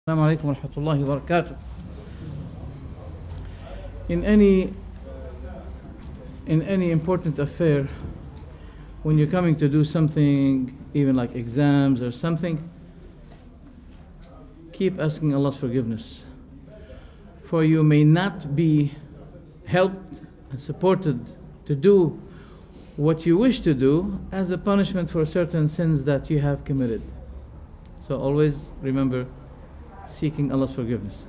السلام عليكم ورحمة الله وبركاته. In any important affair, when you're coming to do something, even like exams or something, keep asking Allah's forgiveness. For you may not be helped and supported to do what you wish to do as a punishment for certain sins that you have committed. So always remember seeking Allah's forgiveness.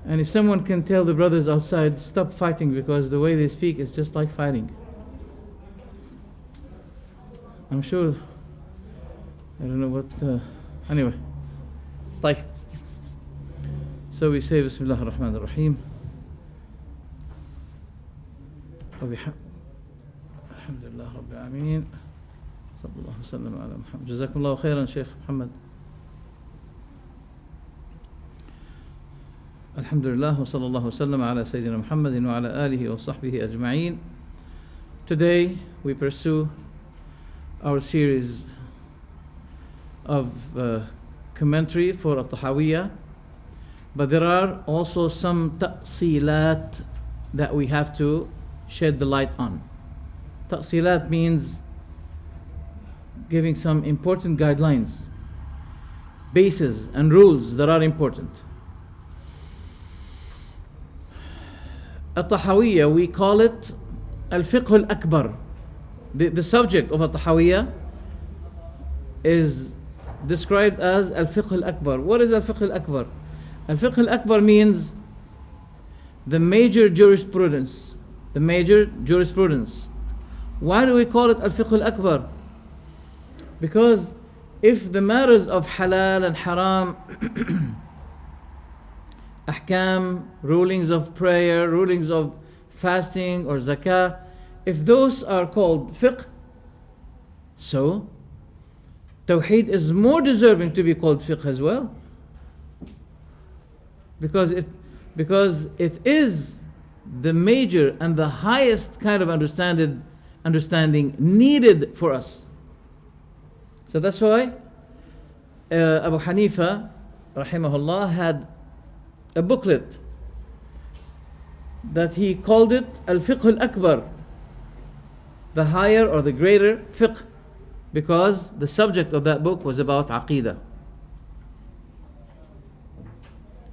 And if someone can tell the brothers outside, stop fighting, because the way they speak is just like fighting. I'm sure, I don't know what, anyway. طيب. So we say Bismillah ar-Rahman ar-Rahim. Alhamdulillah Rabbil Alameen. Sallallahu sallam ala Muhammad. Jazakumullahu khairan, Sheikh Muhammad. Alhamdulillah wa sallallahu sallam ala Sayyidina Muhammadin wa ala alihi wa sahbihi ajma'een. Today we pursue our series of commentary for Tahawyah, but there are also some ta'silat that we have to shed the light on. Ta'silat means giving some important guidelines, bases and rules that are important. Tahawyah, we call it al-fiqh al-akbar. The subject of Tahawyah is described as al-fiqh al-akbar. What is al-fiqh al-akbar? Al-fiqh al-akbar means the major jurisprudence. The major jurisprudence. Why do we call it al-fiqh al-akbar? Because if the matters of halal and haram, ahkam, rulings of prayer, rulings of fasting or zakah, if those are called fiqh, so tawheed is more deserving to be called fiqh as well, because it is the major and the highest kind of understanding needed for us. So that's why Abu Hanifa rahimahullah had a booklet that he called it al-fiqh al-akbar, the higher or the greater fiqh, because the subject of that book was about aqeedah.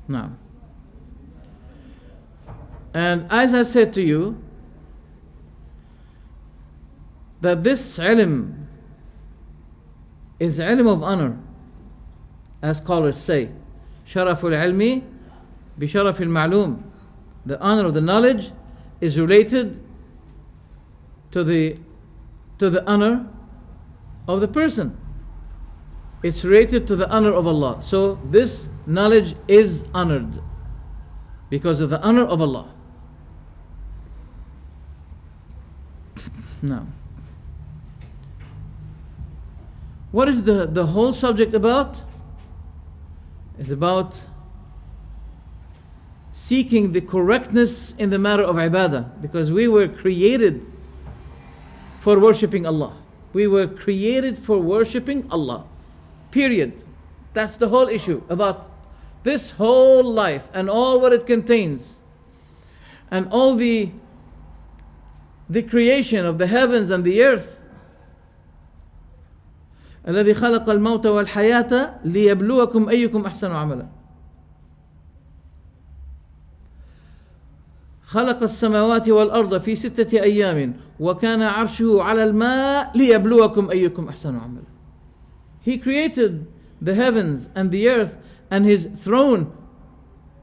Now, and as I said to you, that this ilm is ilm of honor, as scholars say. Sharaful ilmi bi sharafil ma'lum. The honor of the knowledge is related to the honor of the person. It's related to the honor of Allah. So this knowledge is honored because of the honor of Allah. Now, what is the whole subject about? It's about seeking the correctness in the matter of ibadah, because we were created for worshipping Allah. We were created for worshipping Allah. Period. That's the whole issue about this whole life and all what it contains, and all the creation of the heavens and the earth. الذي خلق الموت والحياة ليبلوكم أيكم أحسن عملا. خلق السماوات والأرض في 6 أيام وكان عرشه على الماء ليبلوكم أيكم أحسن عملا. He created the heavens and the earth, and his throne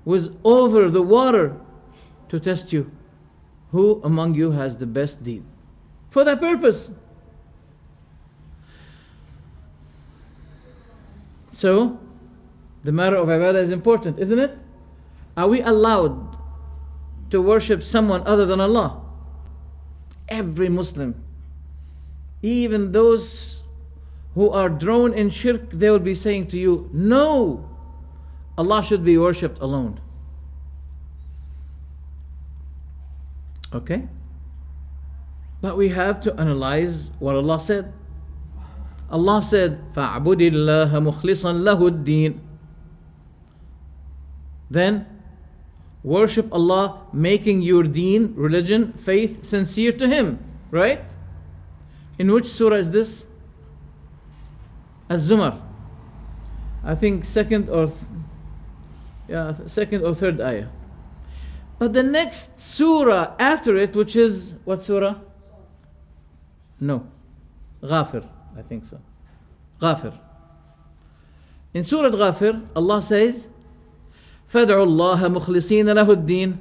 was over the water to test you. Who among you has the best deed? For that purpose. So, the matter of ibadah is important, isn't it? Are we allowed to worship someone other than Allah? Every Muslim, even those who are drawn in shirk, they will be saying to you, no, Allah should be worshipped alone. Okay? But we have to analyze what Allah said. Allah said, فَاعْبُدِ اللَّهَ مُخْلِصًا لَهُ الدِّينَ. Then worship Allah, making your deen, religion, faith sincere to Him. Right? In which surah is this? Az-Zumar. I think second or third ayah. But the next surah after it, which is what surah? No. Ghafir, I think so. Ghafir. In Surah Ghafir, Allah says, فَادْعُوا اللَّهَ مُخْلِصِينَ لَهُ الدِّينَ.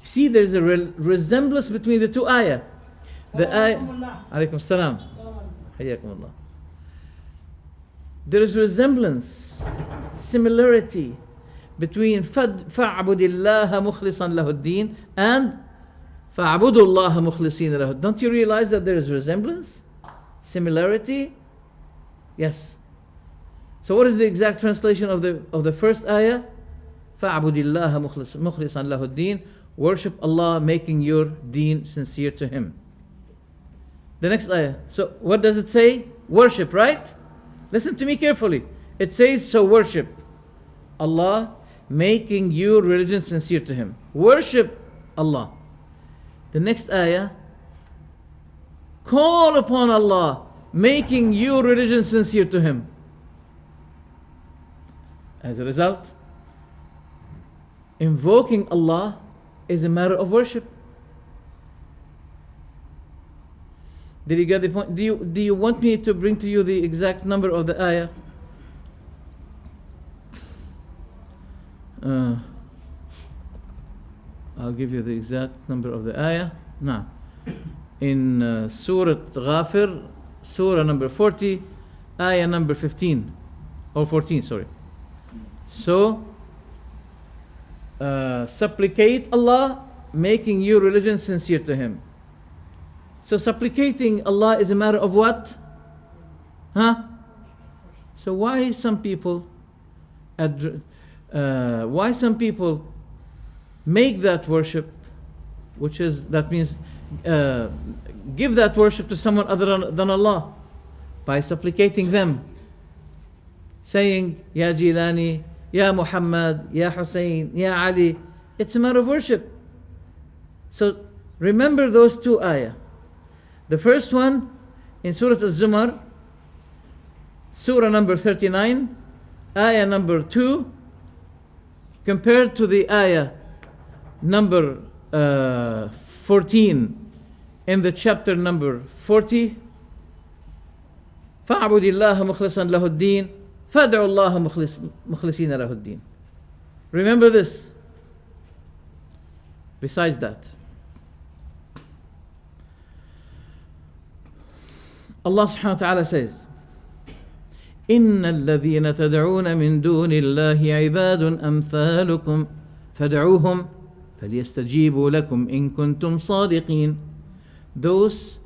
You see, there's a resemblance between the two ayah. The ayah, alaykum salam. Hayyakum Allah. There is resemblance, similarity between فَعْبُدِ اللَّهَ مُخْلِصًا لَهُ الدِّينَ and فَعْبُدُوا اللَّهَ مُخْلِصِينَ لَهُ. Don't you realize that there is resemblance, similarity? Yes. So what is the exact translation of the first ayah? فَعْبُدِ اللَّهَ مُخْلِصًا لَهُ الدِّينَ. Worship Allah, making your deen sincere to Him. The next ayah. So what does it say? Worship, right? Listen to me carefully. It says, so worship Allah, making your religion sincere to Him. Worship Allah. The next ayah, call upon Allah, making your religion sincere to Him. As a result, invoking Allah is a matter of worship. Did you get the point? Do you want me to bring to you the exact number of the ayah? I'll give you the exact number of the ayah. Now, in Surah Ghafir, Surah number 40, ayah number 15, or 14, sorry. So, supplicate Allah, making your religion sincere to Him. So supplicating Allah is a matter of what? So why some people make that worship, that means give that worship to someone other than Allah by supplicating them, saying Ya Jilani, Ya Muhammad, Ya Hussein, Ya Ali. It's a matter of worship. So remember those two ayah. The first one in Surah Az-Zumar, Surah number 39, ayah number 2, compared to the ayah number 14 in the chapter number 40. فَاعْبُدِ اللَّهَ مُخْلِصًا لَهُ الدِّينَ فَادْعُوا اللَّهَ مُخْلِصِينَ لَهُ الدِّينَ. Remember this. Besides that, Allah subhanahu wa ta'ala says, إِنَّ الَّذِينَ تَدْعُونَ مِن دُونِ اللَّهِ عِبَادٌ أَمْثَالُكُمْ فَادْعُوهُمْ فَلْيَسْتَجِيبُوا لَكُمْ إِن كُنتُمْ صَادِقِينَ. Those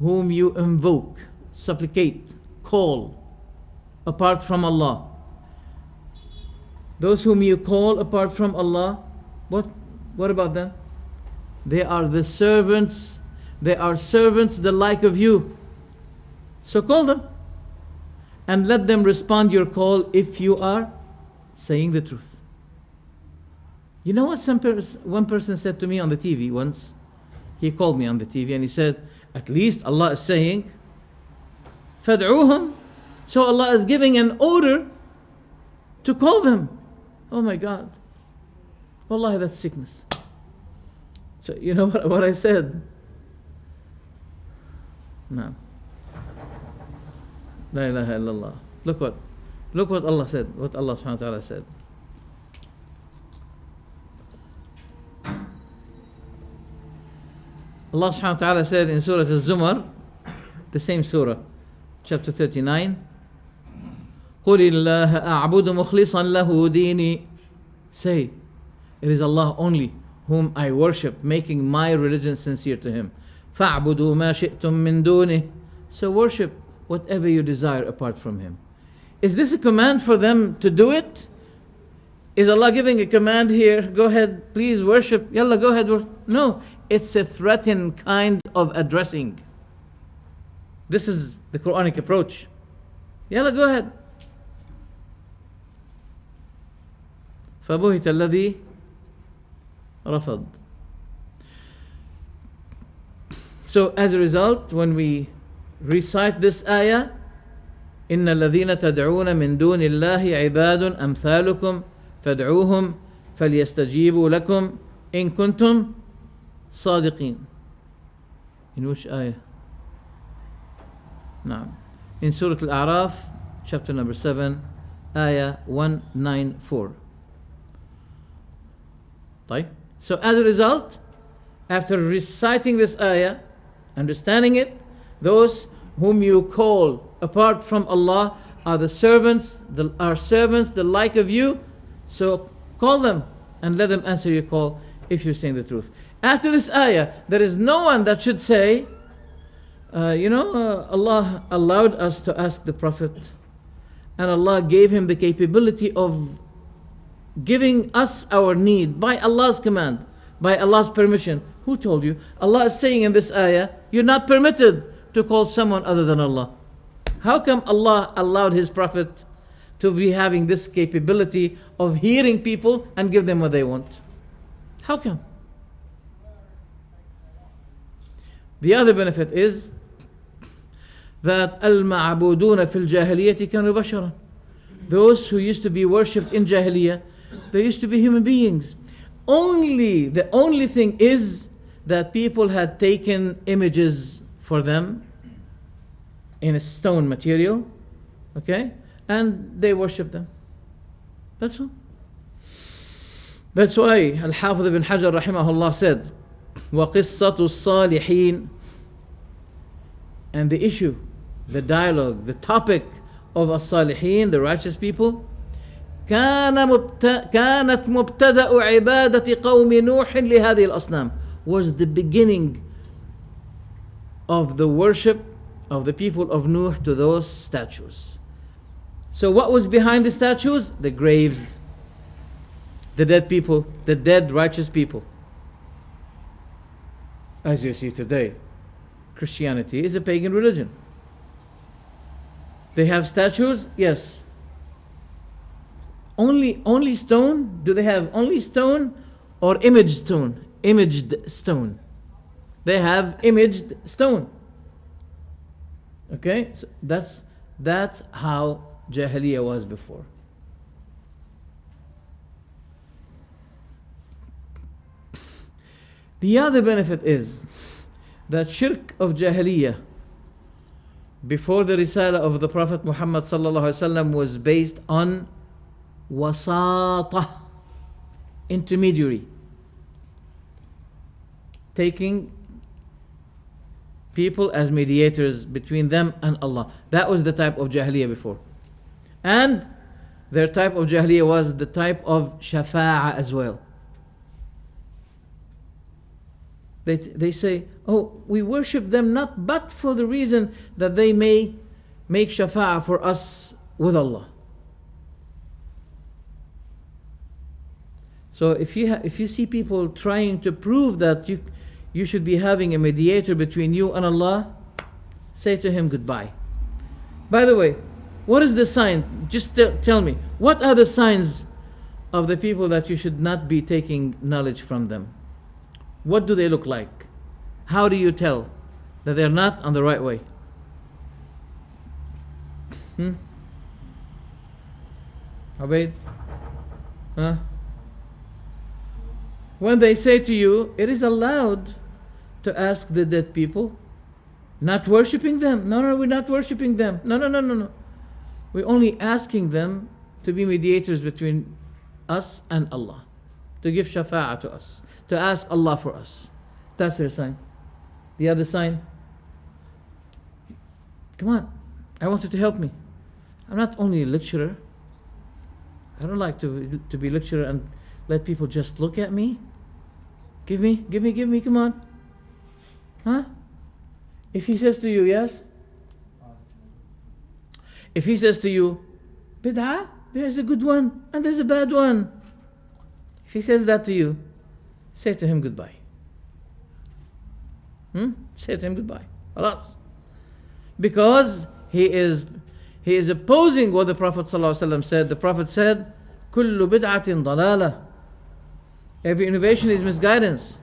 whom you invoke, supplicate, call apart from Allah. Those whom you call apart from Allah, what about them? They are the servants. They are servants the like of you. So call them and let them respond your call if you are saying the truth. You know what one person said to me on the TV once? He called me on the TV and he said, at least Allah is saying, فَادْعُوهُمْ. So Allah is giving an order to call them. Oh my God. Wallahi, that's sickness. So you know what I said? No. La ilaha illallah. Look what Allah said, what Allah subhanahu wa ta'ala said. Allah subhanahu wa ta'ala said in Surah Az-Zumar, the same surah, chapter 39, قُلِ اللَّهَ أَعْبُدُ مُخْلِصًا لَهُ دِينِي. Say, it is Allah only whom I worship, making my religion sincere to Him. فَاعْبُدُوا مَا شِئْتُم مِّن دُونِهِ. So worship whatever you desire apart from Him. Is this a command for them to do it? Is Allah giving a command here? Go ahead, please worship. Yalla, go ahead. No, it's a threatened kind of addressing. This is the Quranic approach. Yalla, go ahead. فبهت الذي رفض. So as a result, when we recite this ayah, إن الذين تدعون من دون الله عباد أمثالكم فادعوهم فليستجيبوا لكم إن كنتم صادقين. In which ayah? نعم. In Surah Al-A'raf, chapter number 7, ayah 194. طيب. So as a result, after reciting this ayah, understanding it, those whom you call apart from Allah are the servants, the like of you. So call them and let them answer your call if you're saying the truth. After this ayah, there is no one that should say, Allah allowed us to ask the Prophet, and Allah gave him the capability of giving us our need by Allah's command, by Allah's permission. Who told you? Allah is saying in this ayah, you're not permitted to call someone other than Allah. How come Allah allowed His Prophet to be having this capability of hearing people and give them what they want? How come? The other benefit is that المعبودون في الجاهلية كانوا بشرا. Those who used to be worshipped in Jahiliyyah, they used to be human beings. The only thing is that people had taken images for them in a stone material, okay, and they worship them. That's all. That's why Al-Hafidh ibn Hajar rahimahullah said, وَقِصَّةُ الصَّالِحِينَ, and the issue, the dialogue, the topic of as-salihin, the righteous people, كانت مبتدأ عبادة قوم نوح لهذه الأصنام, was the beginning of the worship of the people of Nuh to those statues. So what was behind the statues? The graves, the dead people, the dead righteous people. As you see today, Christianity is a pagan religion. They have statues? Yes. Only stone? Do they have only stone or imaged stone? Imaged stone. They have imaged stone. Okay? So that's how Jahiliyyah was before. The other benefit is that shirk of Jahiliyyah before the Risalah of the Prophet Muhammad sallallahu alaihi wasallam was based on wasata, intermediary, taking people as mediators between them and Allah. That was the type of Jahiliyyah before. And their type of Jahiliyyah was the type of Shafa'ah as well. They say, oh, we worship them not but for the reason that they may make Shafa'ah for us with Allah. So if you see people trying to prove that you should be having a mediator between you and Allah, say to him goodbye. By the way, what is the sign? Just tell me, what are the signs of the people that you should not be taking knowledge from them? What do they look like? How do you tell that they're not on the right way? Abaid? Huh? When they say to you, it is allowed to ask the dead people, not worshipping them. No, we're not worshipping them. No. We're only asking them to be mediators between us and Allah, to give shafa'ah to us, to ask Allah for us. That's their sign. The other sign, come on, I want you to help me. I'm not only a lecturer. I don't like to be a lecturer and let people just look at me. Give me, come on. Huh? If he says to you, yes? If he says to you, bid'ah, there's a good one and there's a bad one. If he says that to you, say to him goodbye. Say to him goodbye. Alas. Because he is opposing what the Prophet ﷺ said. The Prophet said, كل بدعة ضلالة. Every innovation is misguidance.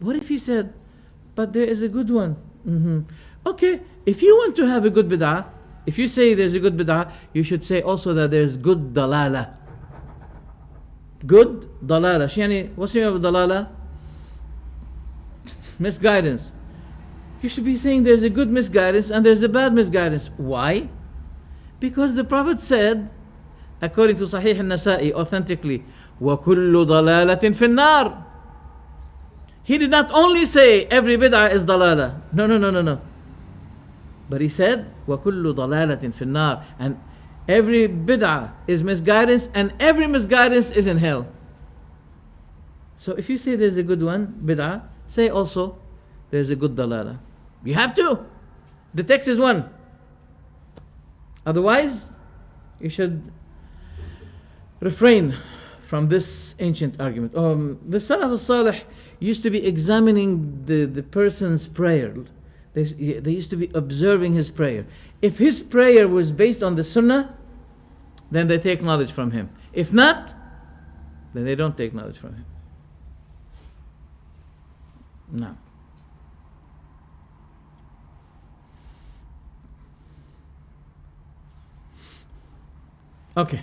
What if he said, but there is a good one? Okay, if you want to have a good bid'ah, if you say there's a good bid'ah, you should say also that there's good dalala. Good dalala. Yani, what's the meaning of dalala? Misguidance. You should be saying there's a good misguidance and there's a bad misguidance. Why? Because the Prophet said, according to Sahih al-Nasa'i, authentically, وَكُلُّ ضَلَالَةٍ فِي النَّارِ. He did not only say every bid'ah is dalala. No. But he said, وَكُلُّ ضَلَالَةٍ فِي النَّارِ. And every bid'ah is misguidance and every misguidance is in hell. So if you say there's a good one, bid'ah, say also there's a good dalala. You have to. The text is one. Otherwise, you should refrain from this ancient argument. The Salaf al-Salih used to be examining the person's prayer. They used to be observing his prayer. If his prayer was based on the Sunnah, then they take knowledge from him. If not, then they don't take knowledge from him. No. Okay.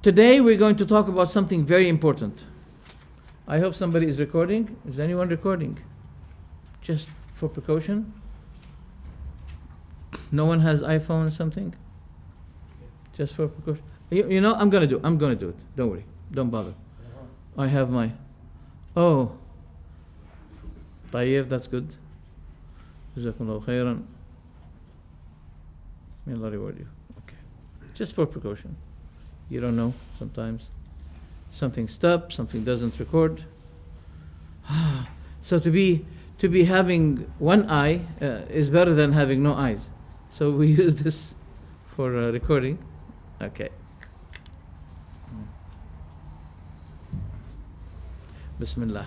Today we're going to talk about something very important. I hope somebody is recording. Is anyone recording? Just for precaution. No one has iPhone or something? Just for precaution. You know, I'm gonna do it. Don't worry. Don't bother. I have my. Oh. Tahawyah, that's good. Jazakumullahu khairan. May Allah reward you. Okay. Just for precaution. You don't know, sometimes something stops, something doesn't record. So to be having one eye is better than having no eyes. So we use this for recording. Okay. Bismillah.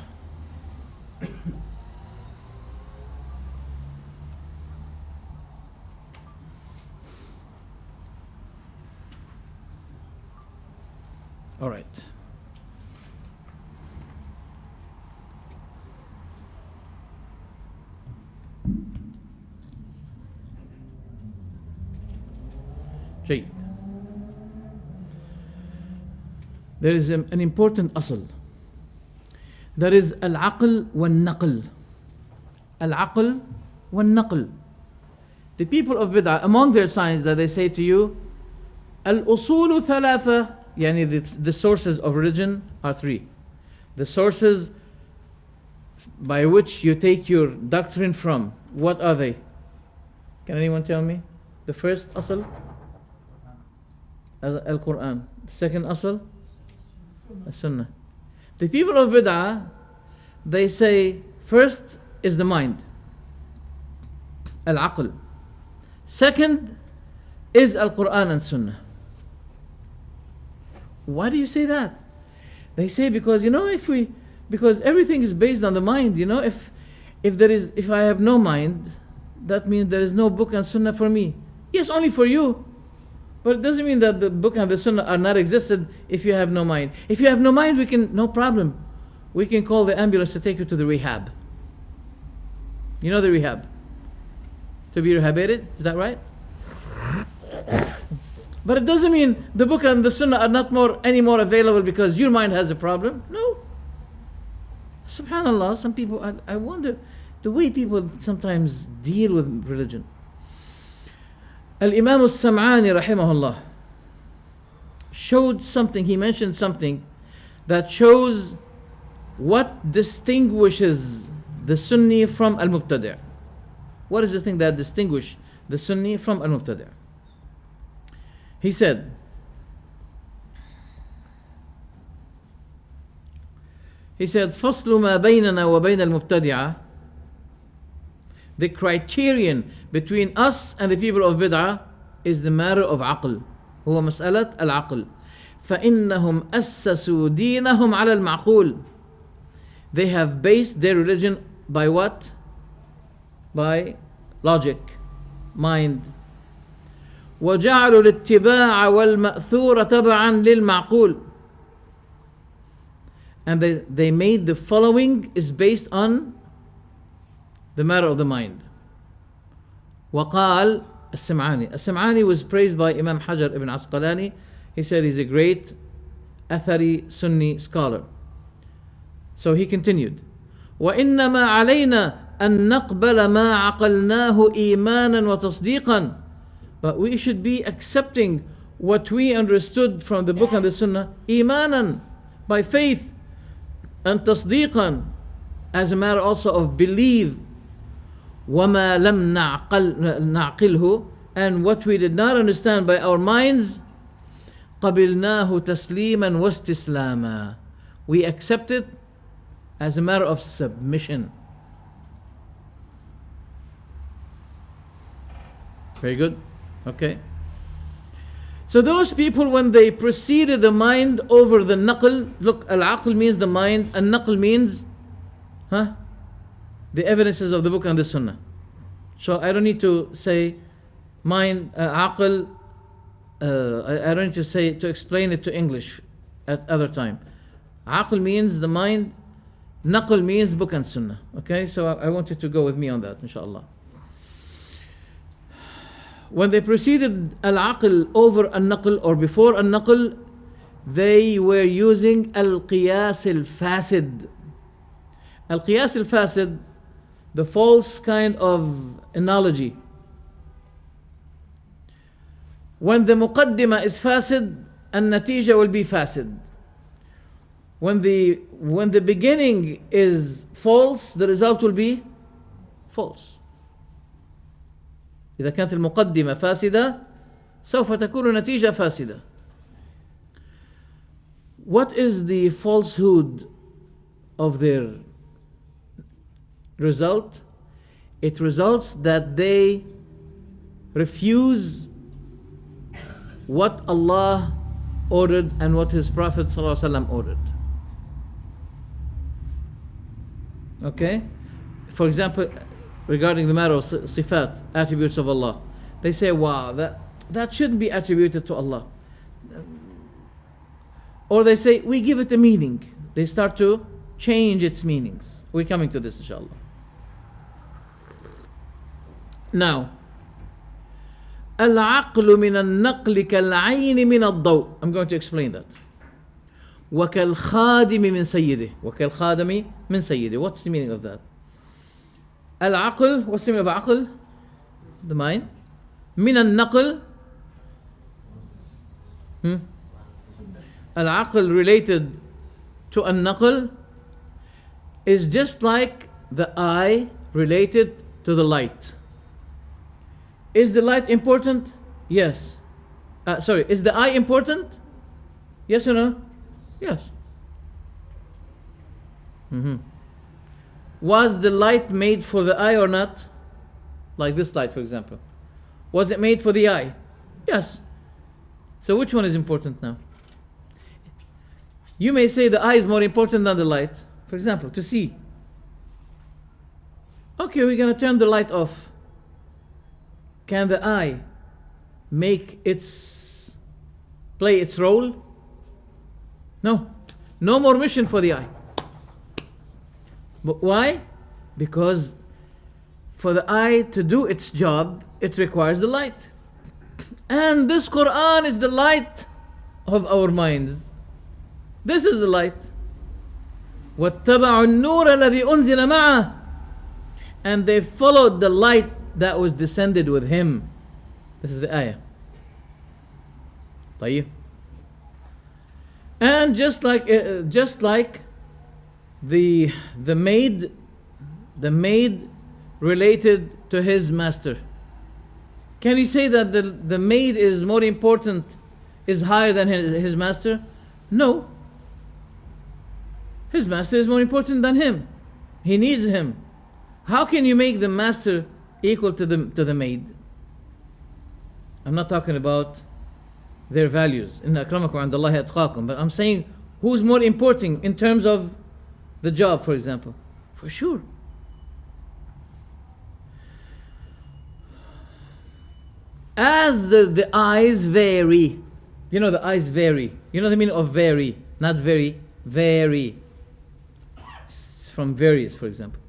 All right. جيد. There is an important asl. There is al-aql wal-naql. Al-aql wal-naql. The people of bid'ah, among their signs that they say to you, al-usulu thalatha, yani the sources of religion are three. The sources by which you take your doctrine from, what are they? Can anyone tell me? The first asl? Al-Quran. The second asl? Al-Sunnah. The people of bid'ah, they say first is the mind, al-aql. Second is Al-Quran and Sunnah. Why do you say that? They say because because everything is based on the mind. If I have no mind, that means there is no book and Sunnah for me. Yes, only for you. But it doesn't mean that the book and the Sunnah are not existed if you have no mind. If you have no mind, no problem. We can call the ambulance to take you to the rehab. You know the rehab? To be rehabated, is that right? But it doesn't mean the book and the Sunnah are not any more available because your mind has a problem. No. Subhanallah, some people, I wonder the way people sometimes deal with religion. Al-Imam al-Sam'ani rahimahullah showed something, he mentioned something that shows what distinguishes the Sunni from al-Mubtadi'. What is the thing that distinguishes the Sunni from al-Mubtadi'? He said, فَصْلُ مَا بَيْنَنَا وَبَيْنَ الْمُبْتَدِعَةِ. The criterion between us and the people of bid'ah is the matter of aql. هو مسألة العقل. فَإِنَّهُمْ أَسَّسُوا دِينَهُمْ عَلَى الْمَعْقُولِ. They have based their religion by what? By logic, mind. وجعلوا الاتباع والمأثور تبعا للمعقول. And they made the following is based on the matter of the mind. وقال السمعاني was praised by Imam Hajar ibn Asqalani. He said he's a great Athari Sunni scholar. So he continued, وإنما علينا أن نقبل ما عقلناه إيمانا وتصديقا. But we should be accepting what we understood from the book and the Sunnah, إيمانا, by faith, and تصديقا, as a matter also of belief. وما لم نعقله, and what we did not understand by our minds, قبلناه تسليما واستسلاما. We accept it as a matter of submission. Very good. Okay. So those people, when they preceded the mind over the naql, look, al-aql means the mind, and naql means the evidences of the book and the sunnah. So I don't need to say mind, aql, I don't need to say, to explain it to English at other time. Aql means the mind, naql means book and sunnah. Okay, so I want you to go with me on that, inshallah. When they preceded al-aql over al-naql or before al-naql, they were using al-qiyas al-fasid. Al-qiyas al-fasid, the false kind of analogy. When the muqaddimah is fasid, al-natija will be fasid. When the beginning is false, the result will be false. إذا كانت المقدمة فاسدة سوف تكون نتيجة فاسدة. What is the falsehood of their result? It results that they refuse what Allah ordered and what His Prophet ﷺ ordered. Okay? For example, regarding the matter of sifat, attributes of Allah, they say, wow, that shouldn't be attributed to Allah. Or they say, we give it a meaning. They start to change its meanings. We're coming to this, inshallah. Now, العقل من النقل كالعين من الضوء. I'm going to explain that. وكالخادم من سيده. وكالخادم من سيده. What's the meaning of that? Al-aql, what's the meaning of aql? The mind. Min al-naql. Al-aql related to al-naql is just like the eye related to the light. Is the light important? Yes. Is the eye important? Yes or no? Yes. Was the light made for the eye or not? Like this light, for example. Was it made for the eye? Yes. So which one is important now? You may say the eye is more important than the light. For example, to see. Okay, we're going to turn the light off. Can the eye play its role? No. No more mission for the eye. But why? Because for the eye to do its job, it requires the light. And this Quran is the light of our minds. This is the light. وَاتَّبَعُوا النُّورَ الَّذِي أُنزِلَ مَعَهُ. And they followed the light that was descended with him. This is the ayah. طيب. And just like the maid related to his master. Can you say that the maid is more important, is higher than his master? No. His master is more important than him. He needs him. How can you make the master equal to the maid? I'm not talking about their values. Inna akramakum indallahi atqakum. But I'm saying who's more important in terms of the job, for example. For sure. as the eyes vary. You know, the eyes vary. You know the meaning of vary, not very, vary. It's from various, for example.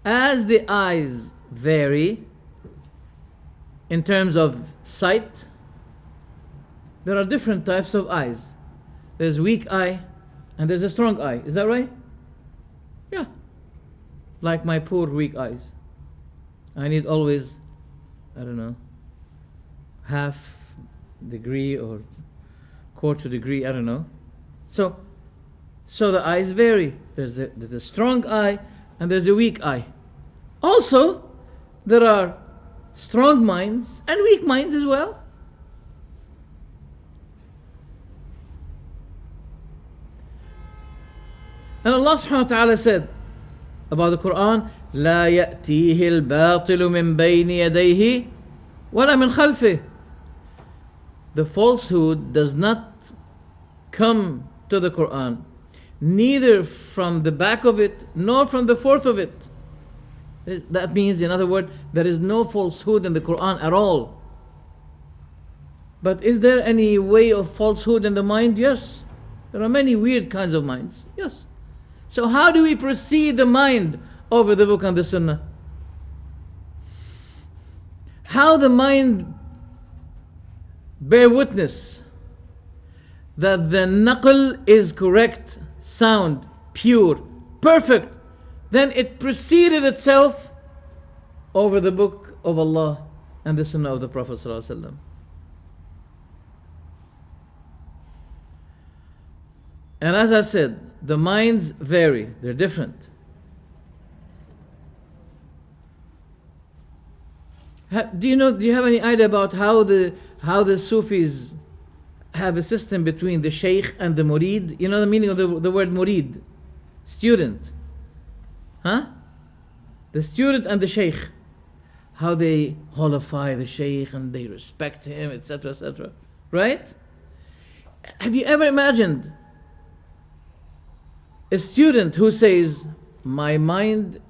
As the eyes vary in terms of sight, there are different types of eyes. There's weak eye and there's a strong eye. Is that right? Yeah. Like my poor weak eyes. I need always, I don't know, half degree or quarter degree, I don't know. So the eyes vary. There's a strong eye and there's a weak eye. Also, there are strong minds and weak minds as well. And Allah subhanahu wa ta'ala said about the Quran, لا يأتيه الباطل من بين يديه ولا من خلفه. The falsehood does not come to the Quran, neither from the back of it nor from the forth of it. That means, in other words, there is no falsehood in the Quran at all. But is there any way of falsehood in the mind? Yes. There are many weird kinds of minds. Yes. So how do we precede the mind over the book and the sunnah? How the mind bear witness that the naql is correct, sound, pure, perfect, then it preceded itself over the book of Allah and the sunnah of the Prophet ﷺ. And as I said, the minds vary, they're different. Do you have any idea about how the Sufis have a system between the Sheikh and the Murid? You know the meaning of the word Murid? Student. Huh? The student and the Sheikh. How they holify the Sheikh and they respect him, etc., etc. Right? Have you ever imagined a student who says, my mind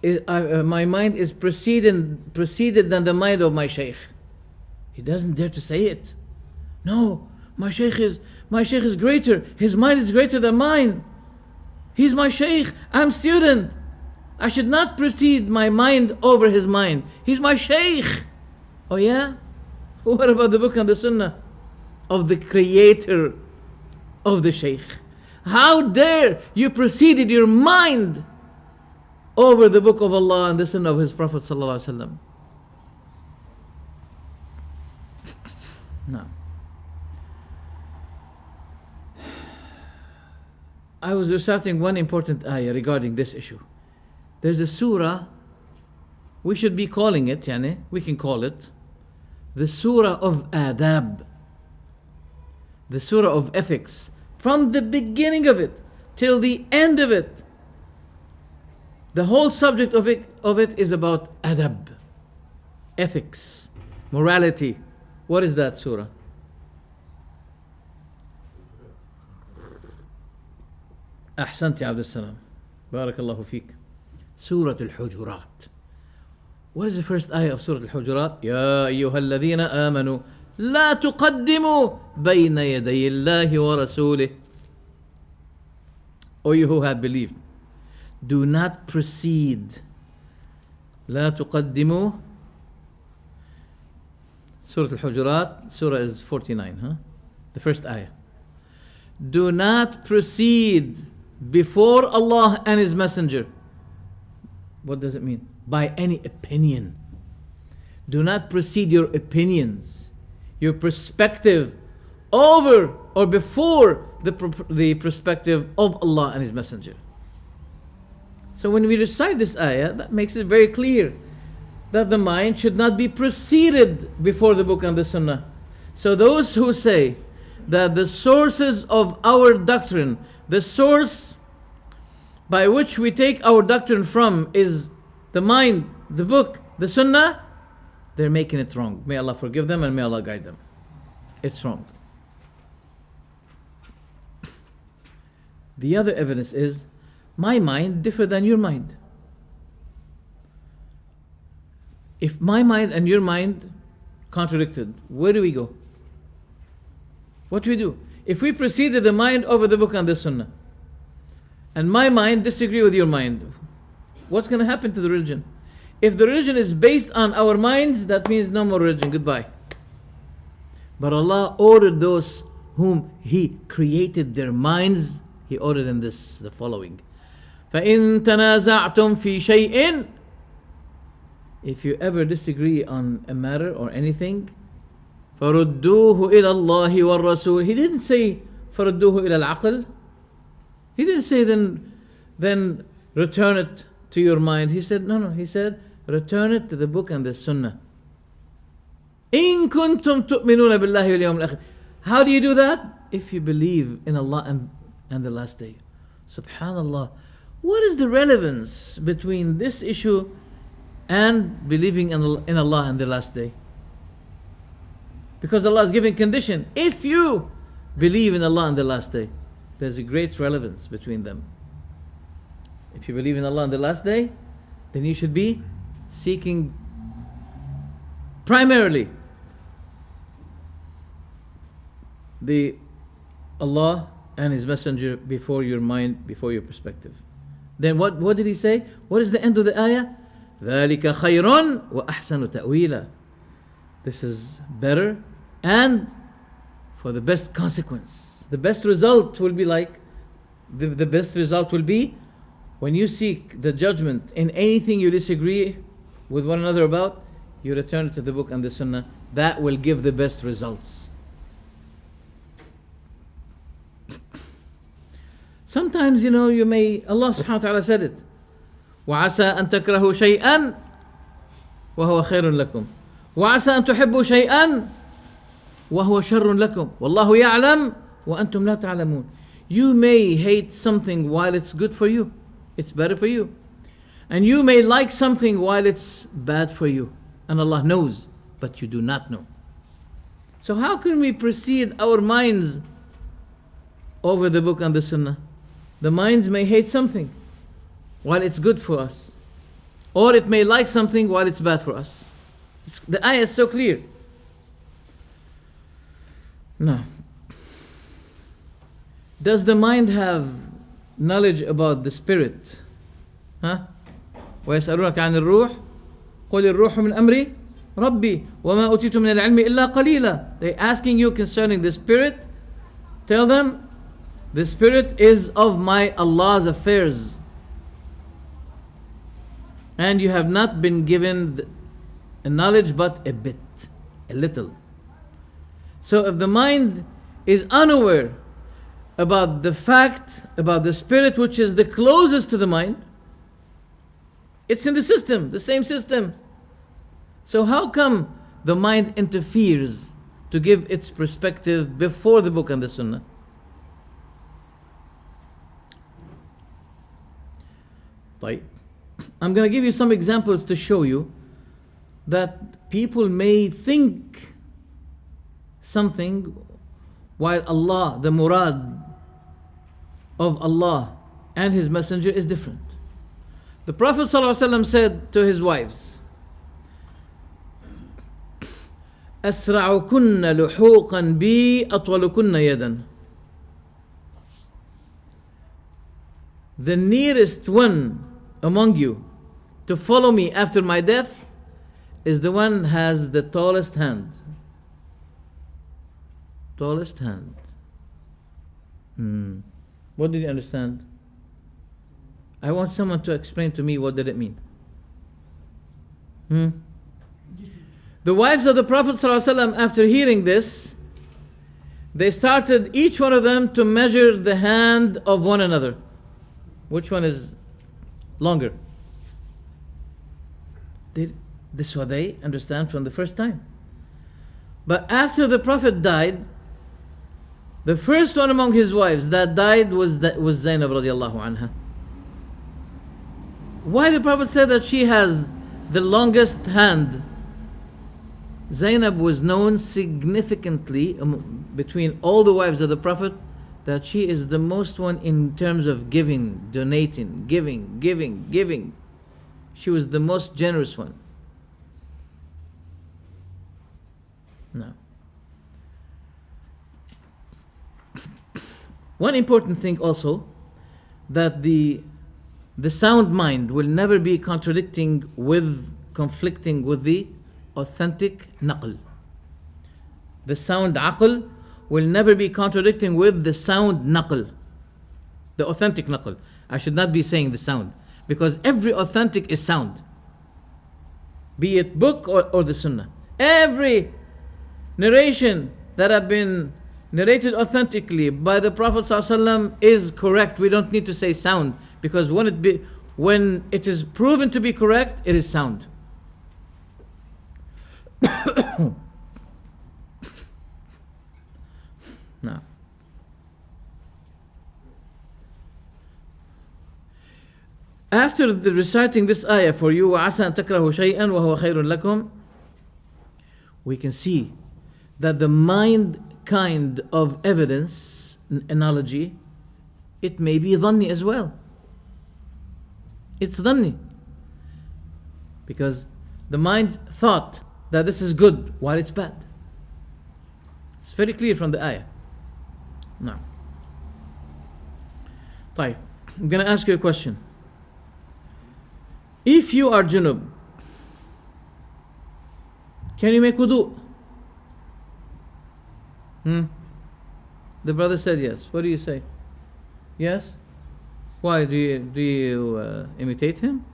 is preceded than the mind of my Sheikh? He doesn't dare to say it. No, my Sheikh is greater. His mind is greater than mine. He's my Sheikh. I'm student. I should not precede my mind over his mind. He's my Sheikh. Oh yeah? What about the book and the sunnah of the creator of the Sheikh? How dare you preceded your mind over the book of Allah and the sunnah of his Prophet sallallahu alaihi wasallam? No. I was reciting one important ayah regarding this issue. There's a surah, we should be calling it, we can call it, the surah of adab, the surah of ethics. From the beginning of it till the end of it, the whole subject of it is about adab, ethics, morality. What is that surah? أحسنت يا عبد السلام بارك الله فيك. Surah Al-Hujurat. What is the first ayah of Surah Al-Hujurat? يا أيها الذين آمنوا لا تقدموا بين يدي الله ورسوله. O you who have believed, do not precede. لا تقدموا. Surah Al-Hujurat, surah is 49, the first ayah. Do not proceed before Allah and His Messenger. What does it mean? By any opinion. Do not precede your opinions, your perspective over or before the perspective of Allah and His Messenger. So when we recite this ayah, that makes it very clear that the mind should not be preceded before the book and the sunnah. So those who say that the sources of our doctrine, the source by which we take our doctrine from is the mind, the book, the sunnah, they're making it wrong. May Allah forgive them and may Allah guide them. It's wrong. The other evidence is, my mind differs than your mind. If my mind and your mind contradicted, where do we go? What do we do? If we preceded the mind over the book and the sunnah, and my mind disagree with your mind, what's going to happen to the religion? If the religion is based on our minds, that means no more religion, goodbye. But Allah ordered those whom He created their minds, He ordered them this, the following. فَإِن تَنَازَعْتُمْ فِي شَيْءٍ, if you ever disagree on a matter or anything, فَرُدُّوهُ إِلَى اللَّهِ وَالرَّسُولِ. He didn't say فَرُدُّوهُ إِلَى الْعَقْلِ. He didn't say then return it to your mind. He said, no. He said, return it to the book and the sunnah. إِن كُنتُمْ تُؤْمِنُونَ بِاللَّهِ وَالْيَوْمِ الْآخِرِ. How do you do that? If you believe in Allah and the last day. Subhanallah. What is the relevance between this issue and believing in Allah and the last day? Because Allah is giving condition. If you believe in Allah and the last day, there's a great relevance between them. If you believe in Allah and the last day, then you should be seeking primarily the Allah and His Messenger before your mind, before your perspective. Then what did He say? What is the end of the ayah? ذَلِكَ خَيْرٌ وَأَحْسَنُ تَأْوِيلًا. This is better and for the best consequence. The best result will be the best result will be when you seek the judgment in anything you disagree with one another about, you return it to the book and the sunnah. That will give the best results. Sometimes, Allah subhanahu wa ta'ala said it. وَعَسَىٰ أَن تَكْرَهُوا شَيْئًا وَهُوَ خَيْرٌ لَكُمْ وَعَسَىٰ أَن تُحِبُّوا شَيْئًا وَهُوَ شَرٌ لَكُمْ وَاللَّهُ يَعْلَمُ وَأَنْتُمْ لَا تَعْلَمُونَ. You may hate something while it's good for you. It's better for you. And you may like something while it's bad for you. And Allah knows, but you do not know. So how can we precede our minds over the book and the sunnah? The minds may hate something while it's good for us. Or it may like something while it's bad for us. The ayah is so clear. Now, does the mind have knowledge about the spirit? ويسألونك عن الروح قل الروح من أمري ربي وما أوتيت من العلم إلا قليلا. They're asking you concerning the spirit. Tell them, the spirit is of my Allah's affairs. And you have not been given a knowledge but a bit, a little. So if the mind is unaware about the fact, about the spirit which is the closest to the mind, it's in the system, the same system. So how come the mind interferes to give its perspective before the book and the sunnah? I'm going to give you some examples to show you that people may think something while Allah, the murad of Allah and His Messenger is different. The Prophet ﷺ said to his wives, أسرعكن لحوقا بي أطولكن يدا. The nearest one among you to follow me after my death is the one has the tallest hand. Tallest hand. What did you understand? I want someone to explain to me what did it mean. The wives of the Prophet ﷺ, after hearing this, they started each one of them to measure the hand of one another. Which one is longer? This is what they understand from the first time. But after the Prophet died, the first one among his wives that died was Zainab radiallahu anha. Why the Prophet said that she has the longest hand? Zainab was known significantly between all the wives of the Prophet that she is the most one in terms of giving, donating, giving. She was the most generous one. No. One important thing also, that the sound mind will never be conflicting with the authentic naql. The sound aql will never be contradicting with the sound naql, the authentic naql. I should not be saying the sound, because every authentic is sound, be it book or the sunnah. Every narration that have been narrated authentically by the Prophet ﷺ is correct. We don't need to say sound, because when it is proven to be correct, it is sound. Now, after reciting this ayah for you, وَعَسَى أَن تَكْرَهُ شَيْئًا وَهُوَ خَيْرٌ لَكُمْ, we can see that the mind kind of evidence, analogy, it may be dhanni as well. It's dhanni. Because the mind thought that this is good while it's bad. It's very clear from the ayah. Now, طيب, I'm going to ask you a question. If you are junub, can you make wudu? The brother said yes. What do you say? Yes? Why? Do you imitate him?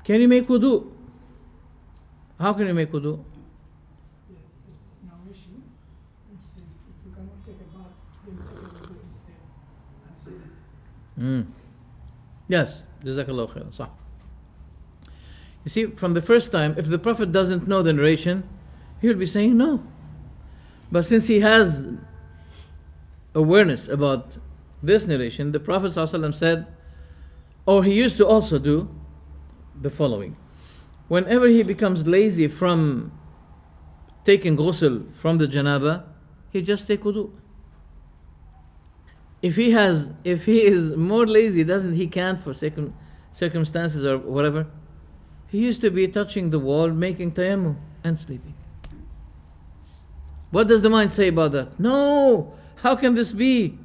Can you make wudu? How can you make wudu? There's narration which says if you cannot take a bath, then take a wudu instead. And say that. Yes. Jazakallah khairan. Sah. You see, from the first time, if the Prophet doesn't know the narration, he will be saying no. But since he has awareness about this narration, the Prophet ﷺ said, or he used to also do the following. Whenever he becomes lazy from taking ghusl from the janaba, he just take wudu. If he is more lazy, he can't for circumstances or whatever, he used to be touching the wall, making tayammum and sleeping. What does the mind say about that? No, how can this be?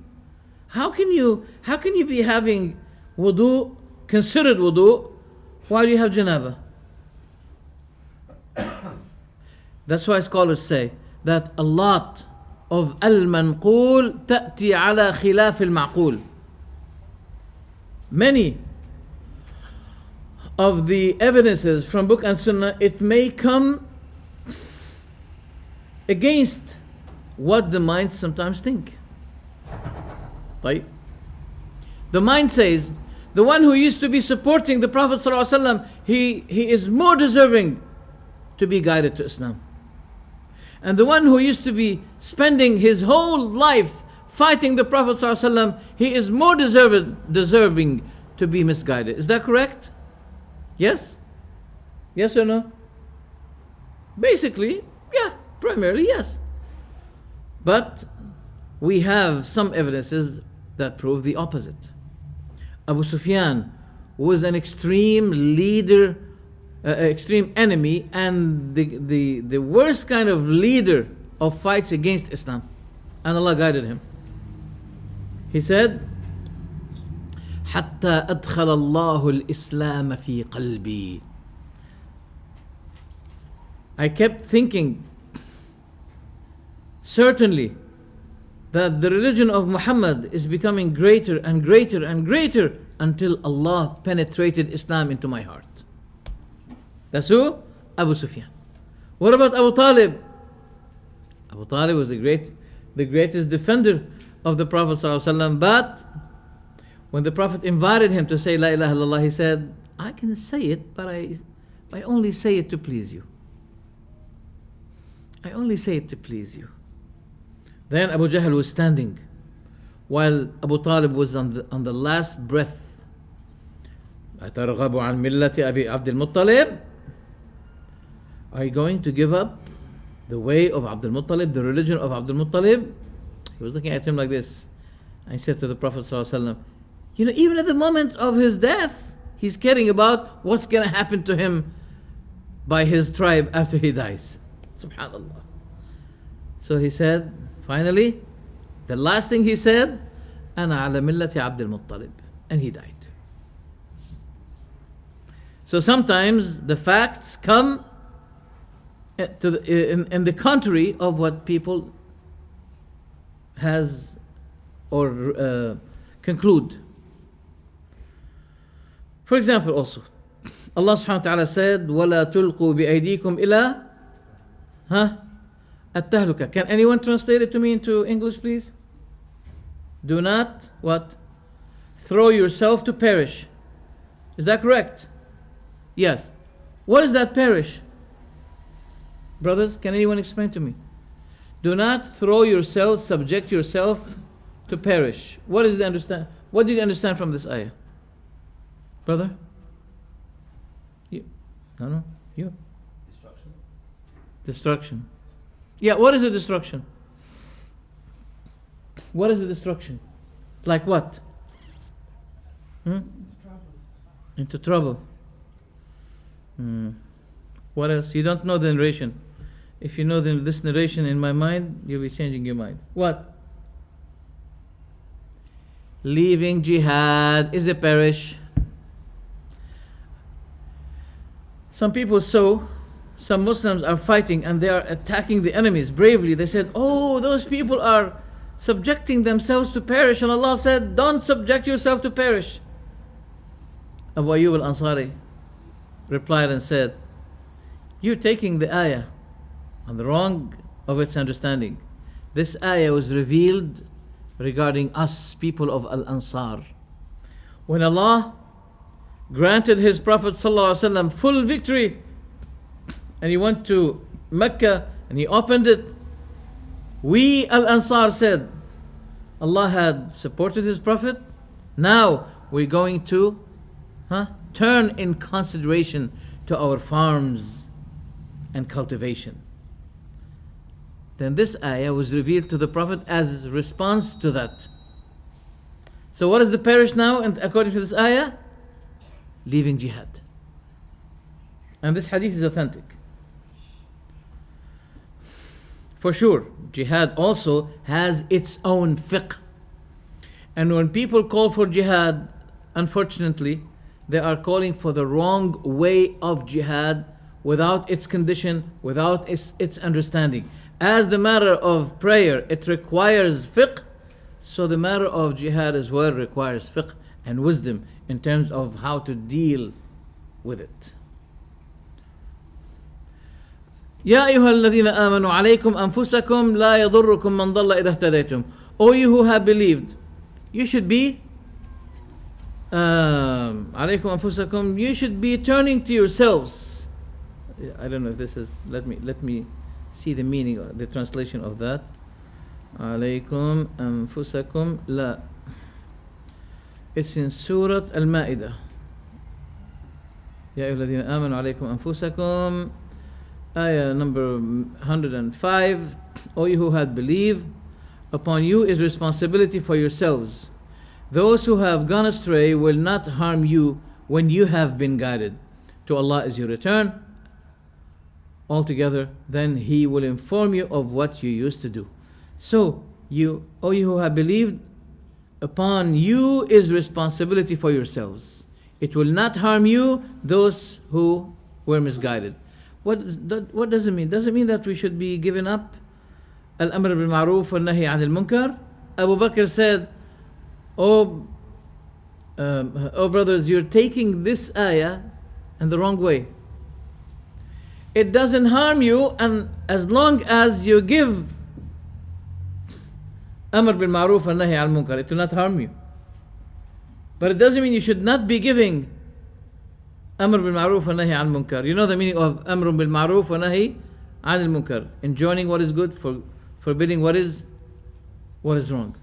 How can you be having wudu, considered wudu, while you have janaba? That's why scholars say that a lot of al-manqul ta'ti ala khilaf al-ma'qul. Many of the evidences from book and sunnah, it may come against what the mind sometimes think. Right? The mind says, the one who used to be supporting the Prophet ﷺ, he is more deserving to be guided to Islam. And the one who used to be spending his whole life fighting the Prophet ﷺ, he is more deserving to be misguided. Is that correct? Yes? Yes or no? Basically, yeah. Primarily, yes. But we have some evidences that prove the opposite. Abu Sufyan was an extreme leader, extreme enemy, and the worst kind of leader of fights against Islam. And Allah guided him. He said, حتى أدخل الله الإسلام في قلبي. I kept thinking, certainly, that the religion of Muhammad is becoming greater and greater and greater until Allah penetrated Islam into my heart. That's who? Abu Sufyan. What about Abu Talib? Abu Talib was the greatest defender of the Prophet ﷺ. But when the Prophet invited him to say La ilaha illallah, he said, I can say it, but I only say it to please you. I only say it to please you. Then Abu Jahl was standing while Abu Talib was on the last breath. أَتَرْغَبُ عَنْ مِلَّةِ أَبِي عَبْدِ الْمُطَّلِبِ. Are you going to give up the way of Abdul Muttalib, the religion of Abdul Muttalib? He was looking at him like this. And he said to the Prophet ﷺ, you know, even at the moment of his death, he's caring about what's going to happen to him by his tribe after he dies. Subhanallah. So he said, finally, the last thing he said, أنا على ملة عبد المطلب, and he died. So sometimes the facts come in the contrary of what people has or conclude. For example, also, Allah subhanahu wa ta'ala said, وَلَا تُلْقُوا بِأَيْدِيكُمْ إِلَىٰ التهلكة. Can anyone translate it to me into English, please? Do not, what? Throw yourself to perish. Is that correct? Yes. What is that perish? Brothers, can anyone explain to me? Do not throw yourself, subject yourself to perish. What is the understand? What did you understand from this ayah? Brother? You? No, you. Destruction. Destruction. Yeah, what is the destruction? What is the destruction? Like what? Into trouble. What else? You don't know the narration. If you know this narration in my mind, you'll be changing your mind. What? Leaving jihad is a perish. Some people saw some Muslims are fighting and they are attacking the enemies bravely. They said, oh, those people are subjecting themselves to perish. And Allah said, don't subject yourself to perish. Abu Ayyub al-Ansari replied and said, you're taking the ayah on the wrong of its understanding. This ayah was revealed regarding us, people of Al-Ansar. When Allah granted His Prophet ﷺ full victory and he went to Mecca and he opened it, we Al-Ansar said, Allah had supported His Prophet. Now we're going to turn in consideration to our farms and cultivation. Then this ayah was revealed to the Prophet as a response to that. So what is the perish now, and according to this ayah? Leaving jihad. And this hadith is authentic. For sure, jihad also has its own fiqh. And when people call for jihad, unfortunately, they are calling for the wrong way of jihad, without its condition, without its understanding. As the matter of prayer, it requires fiqh, so the matter of jihad as well requires fiqh and wisdom in terms of how to deal with it. يا أيها الذين آمنوا عليكم أنفسكم لا يضركم من ضل إذا اهتديتم. O you who have believed, you should be عليكم أنفسكم, you should be turning to yourselves. I don't know if this is, let me see the meaning, the translation of that. عليكم أنفسكم لا. It's in Surah Al-Ma'idah. يا أيها الذين آمنوا عليكم أنفسكم, ayah number 105. O you who had believed, upon you is responsibility for yourselves. Those who have gone astray will not harm you when you have been guided. To Allah is your return. Altogether, then He will inform you of what you used to do. So, you, O you who have believed, upon you is responsibility for yourselves. It will not harm you, those who were misguided. What does it mean? Does it mean that we should be giving up al-amr bil ma'ruf wa nahi anil munkar? Abu Bakr said, oh brothers, you're taking this ayah in the wrong way. It doesn't harm you, and as long as you give amr bil ma'ruf wa nahi anil munkar, it will not harm you. But it doesn't mean you should not be giving amr bil ma'ruf wa nahi anil munkar. You know the meaning of amr bil ma'ruf wa nahi anil munkar: enjoining what is good, forbidding what is wrong.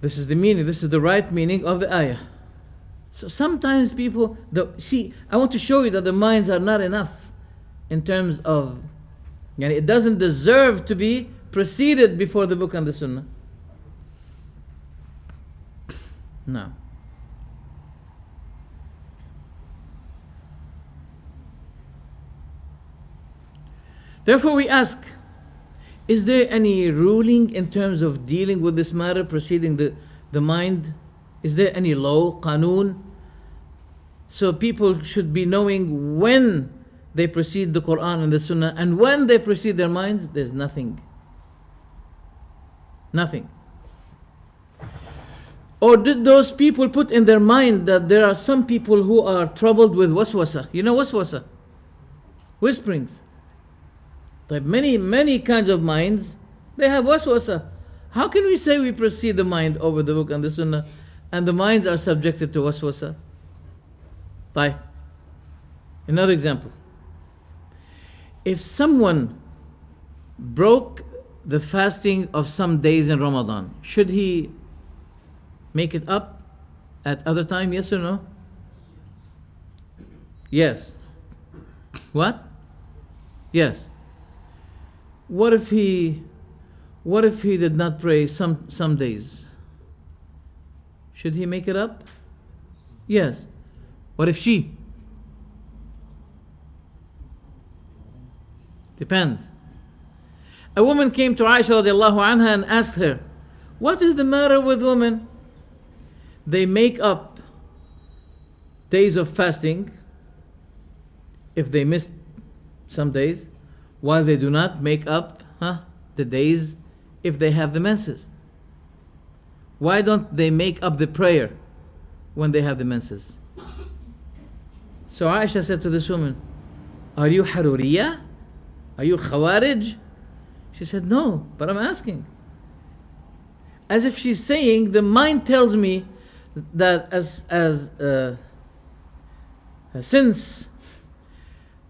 This is the meaning, this is the right meaning of the ayah. So sometimes people, I want to show you that the minds are not enough in terms of, it doesn't deserve to be preceded before the book and the sunnah. No. Therefore we ask, is there any ruling in terms of dealing with this matter, preceding the mind? Is there any law, qanun? So people should be knowing when they precede the Quran and the Sunnah, and when they precede their minds, there's nothing. Nothing. Or did those people put in their mind that there are some people who are troubled with waswasa? You know waswasa? Whisperings. Like many kinds of minds, they have waswasa. How can we say we precede the mind over the book and the Sunnah, and the minds are subjected to waswasa? Bye. Another example. If someone broke the fasting of some days in Ramadan, should he make it up at other time? Yes or no? Yes. What? Yes. What if he did not pray some days? Should he make it up? Yes. What if she? Depends. A woman came to Aisha radiallahu anha and asked her, what is the matter with women? They make up days of fasting if they miss some days, while they do not make up the days if they have the menses. Why don't they make up the prayer when they have the menses? So Aisha said to this woman, are you Haruriya? Are you Khawarij? She said, no, but I'm asking. As if she's saying, the mind tells me that since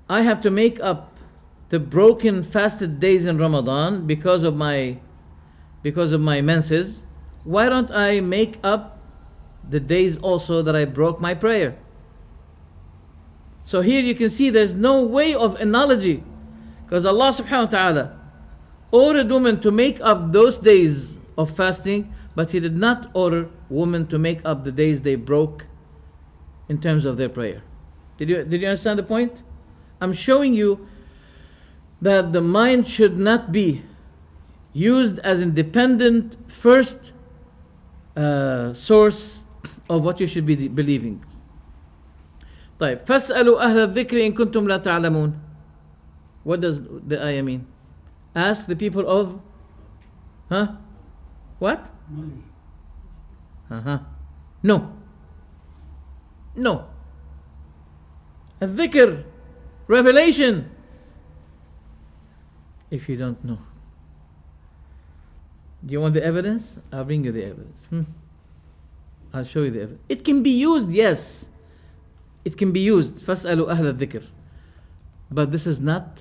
I have to make up the broken fasted days in Ramadan because of my menses, why don't I make up the days also that I broke my prayer? So here you can see there's no way of analogy, because Allah subhanahu wa ta'ala ordered women to make up those days of fasting, but He did not order women to make up the days they broke in terms of their prayer. Did you understand the point? I'm showing you that the mind should not be used as independent first source of what you should be believing. طيب فاسألوا أهل الذكر إن كنتم لا تعلمون. What does the ayah mean? Ask the people of what? No. الذكر, revelation. If you don't know. Do you want the evidence? I'll bring you the evidence. I'll show you the evidence. It can be used, yes. It can be used. فَاسْأَلُوا أَهْلَ الذِّكْر. But this is not,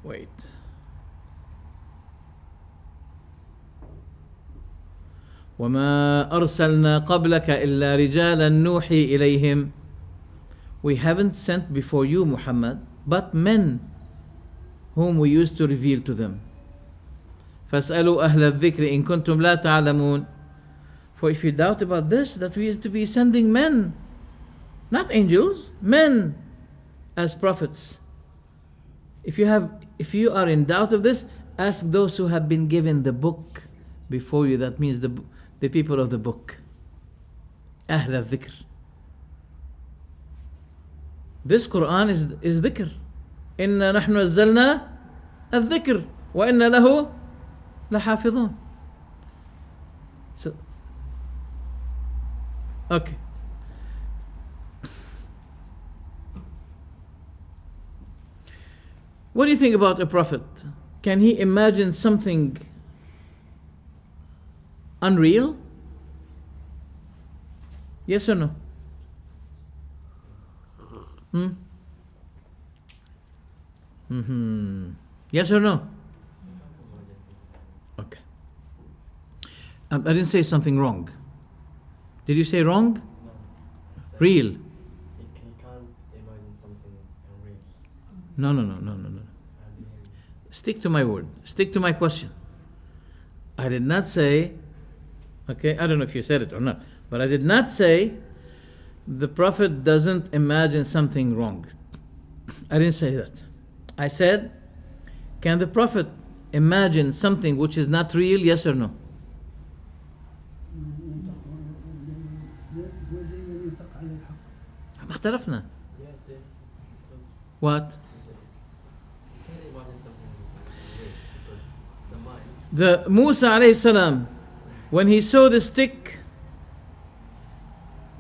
Wait. وَمَا أَرْسَلْنَا قَبْلَكَ إِلَّا رِجَالًا نُوحِي إِلَيْهِمْ. We haven't sent before you, Muhammad, but men whom we used to reveal to them. فَاسْأَلُوا أَهْلَ الذِّكْرِ إِن كُنتُمْ لَا تَعْلَمُونَ. For if you doubt about this, that we used to be sending men, not angels, men as prophets. If you are in doubt of this, ask those who have been given the book before you. That means the people of the book. أهل الذكر. This Quran is dhikr. إِنَّا نَحْنُ نَزَّلْنَا الذِّكْر وَإِنَّا لَهُ لَحَافِظُونَ. So, okay. What do you think about a prophet? Can he imagine something unreal? Yes or no? Yes or no? Okay. I didn't say something wrong. Did you say wrong? No. Real. He can't imagine something unreal. No. Stick to my word. Stick to my question. I did not say, okay, I don't know if you said it or not, But I did not say the Prophet doesn't imagine something wrong. I didn't say that. I said, can the Prophet imagine something which is not real, yes or no? ما اختلفنا. Yes, yes. Because What? you can imagine something real because the mind. The Musa alayhi salam, when he saw the stick,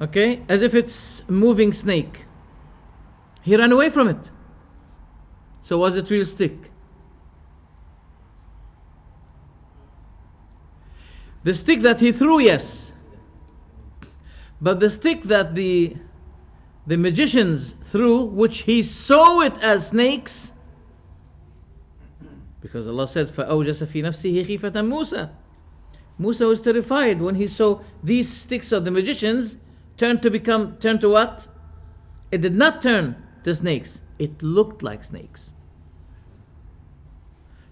okay, as if it's a moving snake, he ran away from it. So was it real stick? The stick that he threw, yes. But the stick that the magicians threw, which he saw it as snakes, because Allah said, فَأَوْجَسَ فِي نَفْسِهِ خِيفَةً مُوسَى. Musa was terrified when he saw these sticks of the magicians turn to what? It did not turn to snakes. It looked like snakes.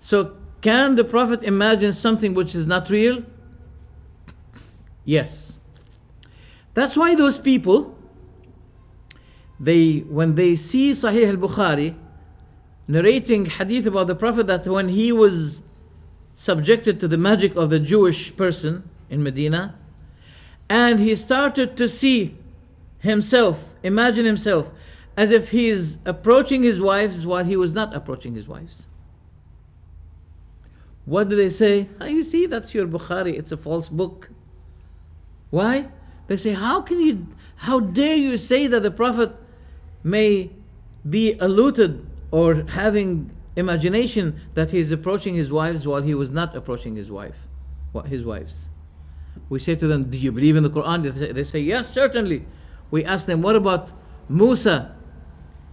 So can the Prophet imagine something which is not real? Yes. That's why those people, when they see Sahih al-Bukhari narrating hadith about the Prophet, that when he was subjected to the magic of the Jewish person in Medina, and he started to see himself, imagine himself, as if he is approaching his wives while he was not approaching his wives. What do they say? Oh, you see, that's your Bukhari, it's a false book. Why? They say, how dare you say that the Prophet may be alluded or having imagination that he is approaching his wives while he was not approaching his wives. We say to them, do you believe in the Quran? They say, yes, certainly. We ask them, what about Musa?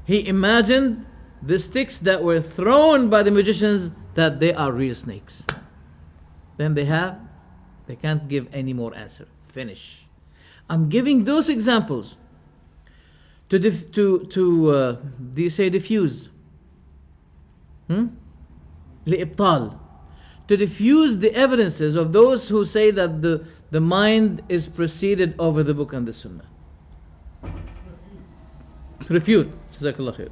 He imagined the sticks that were thrown by the magicians that they are real snakes. Then they can't give any more answer. Finish. I'm giving those examples to do you say diffuse? لإبطال. To diffuse the evidences of those who say that the mind is preceded over the book and the sunnah. Refute. Jazakallah khair.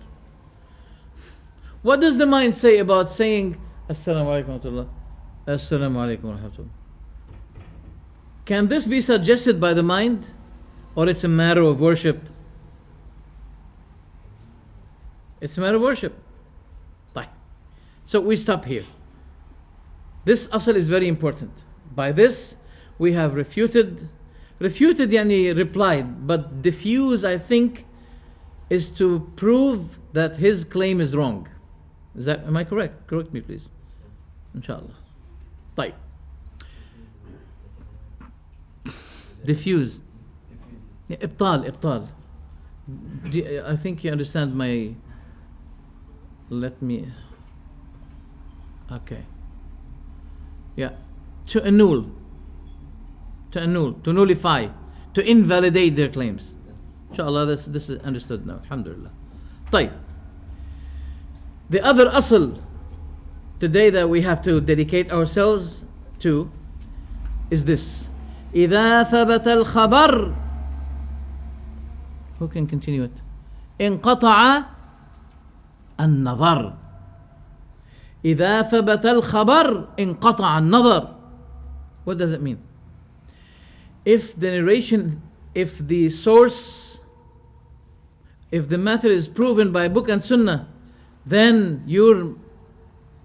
What does the mind say about saying Assalamu alaikum wa rahmatullah? Assalamu alaikum wa rahmatullah. Can this be suggested by the mind, or it's a matter of worship? It's a matter of worship. So we stop here. This asal is very important. By this, we have refuted yani replied, but diffuse, I think, is to prove that his claim is wrong. Am I correct? Correct me, please. Inshallah. طيب. Diffuse. إبطال. I think you understand my. Let me. Okay. Yeah. To annul, to nullify, to invalidate their claims. Inshallah, this is understood now. Alhamdulillah. طيب. The other asl today that we have to dedicate ourselves to is this. إذا ثبت الخبر. Who can continue it? انقطع النظر. إذا ثبت الخبر انقطع النظر. What does it mean? If the narration, if the source, if the matter is proven by book and sunnah, then your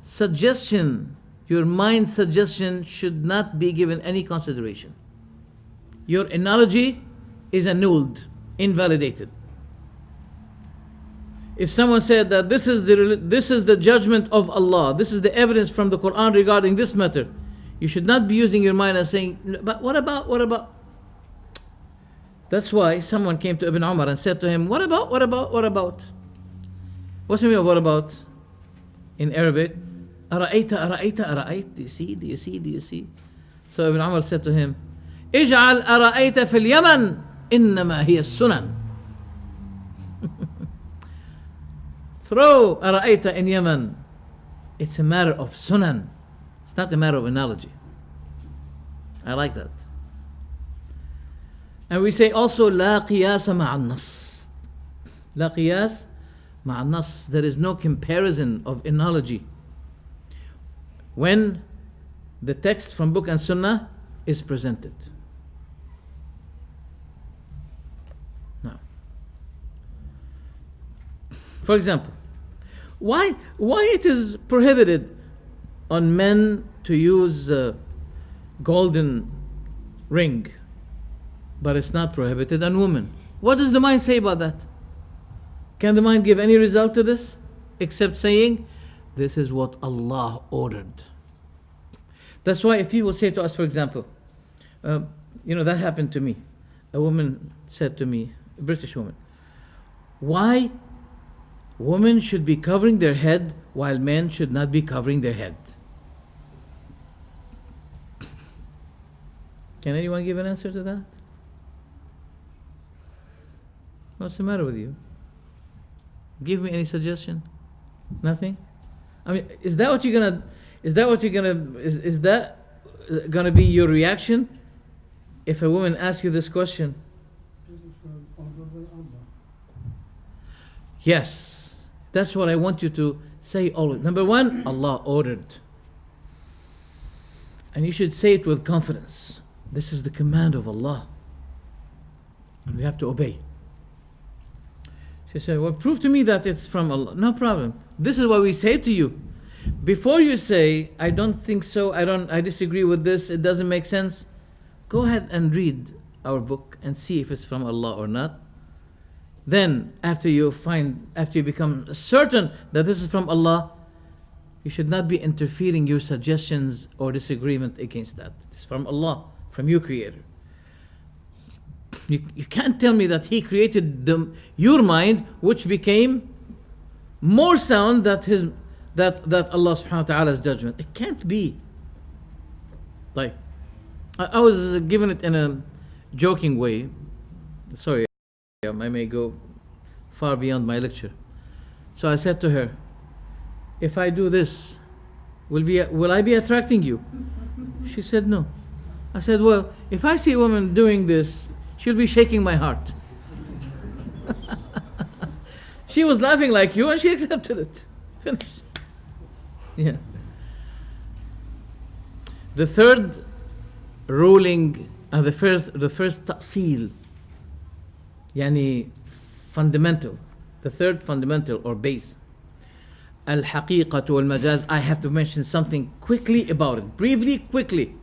suggestion, your mind suggestion should not be given any consideration. Your analogy is annulled, invalidated. If someone said that this is the judgment of Allah, this is the evidence from the Quran regarding this matter, you should not be using your mind and saying, but what about? That's why someone came to Ibn Umar and said to him, what about? What's the meaning of what about? In Arabic, أرأيت. Do you see? So Ibn Umar said to him, اجعل أرأيت في اليمن إنما هي السنن. Throw أرأيت in Yemen. It's a matter of sunan. It's not a matter of analogy. I like that. And we say also لا قياس مع النص. لا قياس مع النص. There is no comparison of analogy when the text from book and sunnah is presented. Now, for example, why it is prohibited on men to use a golden ring, but it's not prohibited on women? What does the mind say about that? Can the mind give any result to this except saying this is what Allah ordered? That's why if people say to us, for example, that happened to me. A woman said to me, a British woman, why women should be covering their head while men should not be covering their head? Can anyone give an answer to that? What's the matter with you? Give me any suggestion. Nothing? I mean, is that gonna be your reaction if a woman asks you this question? Yes, that's what I want you to say always. Number one, Allah ordered. And you should say it with confidence. This is the command of Allah. And we have to obey. She said, well, prove to me that it's from Allah. No problem. This is what we say to you. Before you say, I don't think so, I disagree with this, it doesn't make sense, go ahead and read our book and see if it's from Allah or not. Then, after you become certain that this is from Allah, you should not be interfering your suggestions or disagreement against that. It's from Allah, from your Creator. You can't tell me that He created your mind, which became more sound that Allah subhanahu wa ta'ala's judgment. It can't be. Like, I was given it in a joking way. Sorry, I may go far beyond my lecture. So I said to her, if I do this, will I be attracting you? She said no. I said, well, if I see a woman doing this, she'll be shaking my heart. She was laughing like you and she accepted it. Finished. Yeah. The third ruling, the first ta'sil, yani fundamental, the third fundamental or base, al-haqiqatu wal-majaz. I have to mention something quickly about it, briefly, quickly.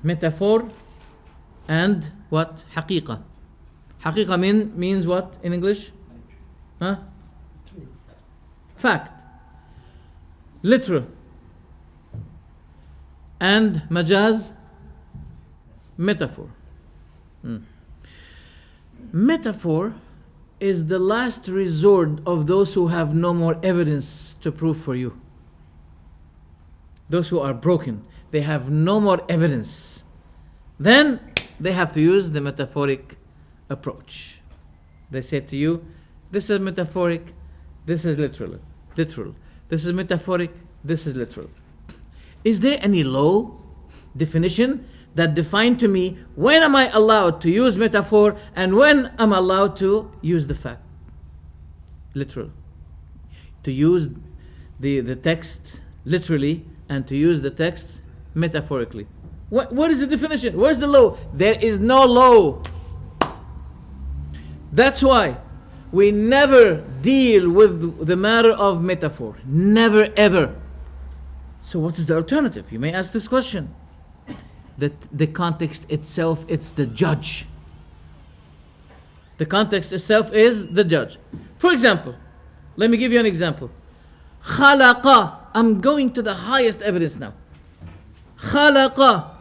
Metaphor and what? Haqiqa. Haqiqa means what in English? Huh? Fact. Literal. And majaz, metaphor. Metaphor is the last resort of those who have no more evidence to prove for you. Those who are broken, they have no more evidence. Then they have to use the metaphoric approach. They say to you, this is metaphoric, this is literal. This is metaphoric, this is literal. Is there any law, definition that define to me when am I allowed to use metaphor and when am I allowed to use the fact? Literal. To use the text literally and to use the text metaphorically. What is the definition? Where's the law? There is no law. That's why we never deal with the matter of metaphor. Never ever. So what is the alternative? You may ask this question. That the context itself, it's the judge. The context itself is the judge. For example, let me give you an example. Khalaqa. I'm going to the highest evidence now. Khalaqa.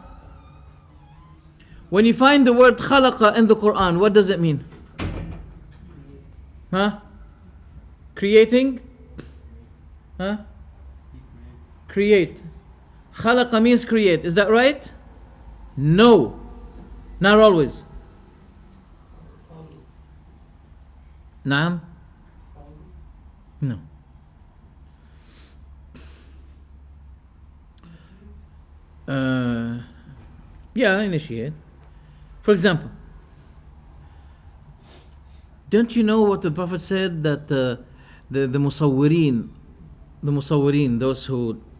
When you find the word khalaqa in the Quran, what does it mean? Huh? Creating? Huh? Create. Khalaqa means create. Is that right? No. Not always. Naam? No. Yeah, initiate. For example, don't you know what the Prophet said that the musawwirin,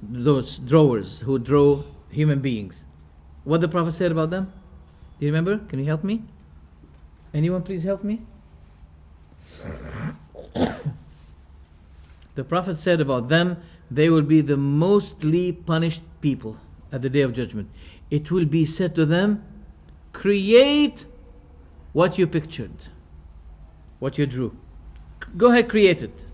those drawers who draw human beings, what the Prophet said about them? Do you remember? Can you help me? Anyone please help me? The Prophet said about them, they will be the mostly punished people at the Day of Judgment. It will be said to them, create what you pictured, what you drew. Go ahead, create it.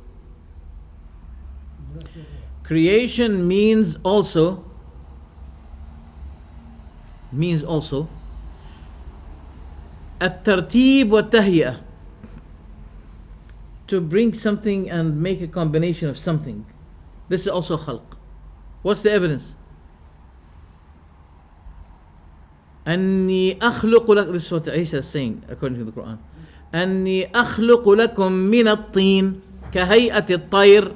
Creation means also الترتيب والتهيئة, to bring something and make a combination of something. This is also khalq. What's the evidence? أني أخلق لك, this is what Isa is saying according to the Quran. أني أخلق لكم من الطين كهيئة الطير.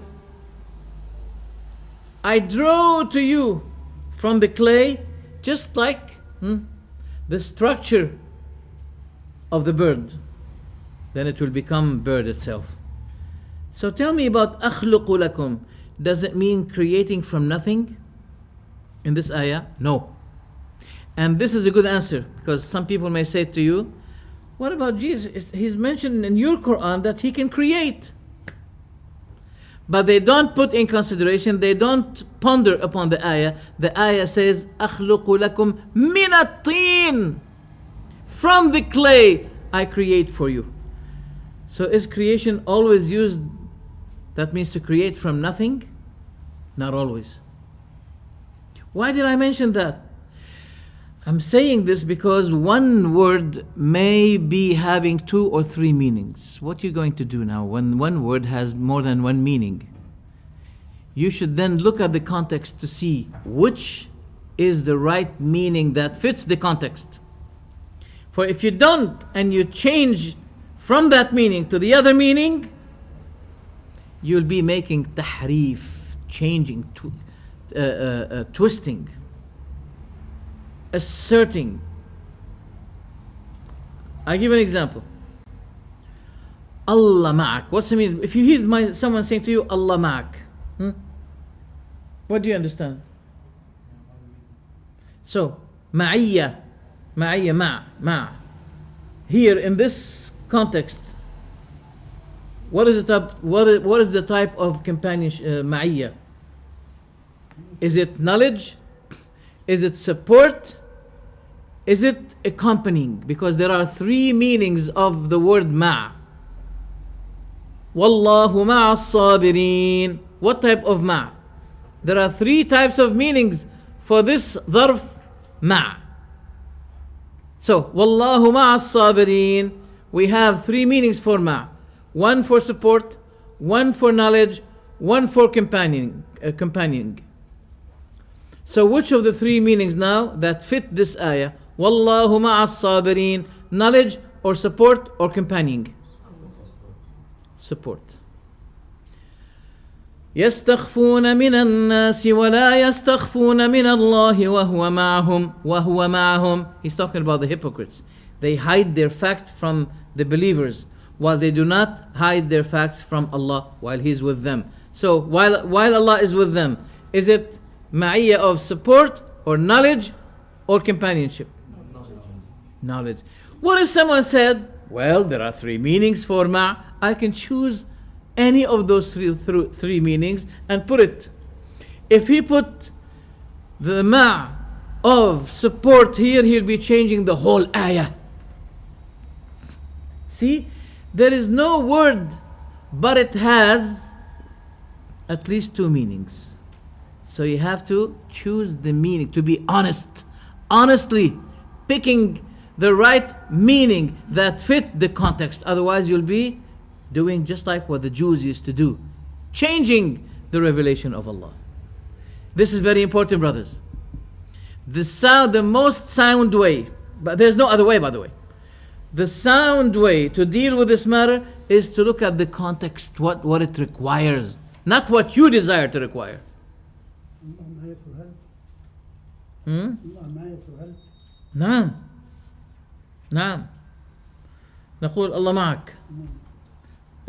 I draw to you from the clay just like the structure of the bird. Then it will become bird itself. So tell me about أخلق لكم. Does it mean creating from nothing in this ayah? No. And this is a good answer, because some people may say to you, what about Jesus? He's mentioned in your Quran that he can create. But they don't put in consideration, they don't ponder upon the ayah. The ayah says, أخلق لكم من الطين. From the clay I create for you. So is creation always used, that means to create from nothing? Not always. Why did I mention that? I'm saying this because one word may be having 2 or 3 meanings. What are you going to do now when one word has more than one meaning? You should then look at the context to see which is the right meaning that fits the context. For if you don't and you change from that meaning to the other meaning, you'll be making tahrif, changing, twisting, asserting. I give an example. Allah ma'ak. What's the meaning? If you hear someone saying to you, Allah ma'ak, what do you understand? So, ma'iyya, ma'. Here in this context, what is the type of companionship, ma'iyya? Is it knowledge? Is it support? Is it accompanying? Because there are 3 meanings of the word ma'. Wallahu ma'as sabirin. What type of ma'? There are 3 types of meanings for this dharf ma'. So, Wallahu ma'as sabirin. We have 3 meanings for ma'. 1 for support, 1 for knowledge, 1 for companioning. So which of the 3 meanings now that fit this ayah? Wallahu ma'as sabirin. Knowledge or support or companioning? Support. يستخفون من الناس ولا يستخفون من الله وهو معهم. He's talking about the hypocrites. They hide their fact from the believers, while they do not hide their facts from Allah while He's with them. So while Allah is with them, is it ma'iyya of support or knowledge or companionship? Knowledge. What if someone said, well, there are 3 meanings for ma'. I can choose any of those three meanings and put it. If he put the ma' of support here, he'll be changing the whole ayah. See, there is no word, but it has at least 2 meanings. So you have to choose the meaning, to be honest, honestly picking the right meaning that fit the context. Otherwise you'll be doing just like what the Jews used to do, changing the revelation of Allah. This is very important, brothers. The most sound way, but there's no other way, by the way. The sound way to deal with this matter is to look at the context, what it requires, not what you desire to require. نعم. نعم. نقول الله معك.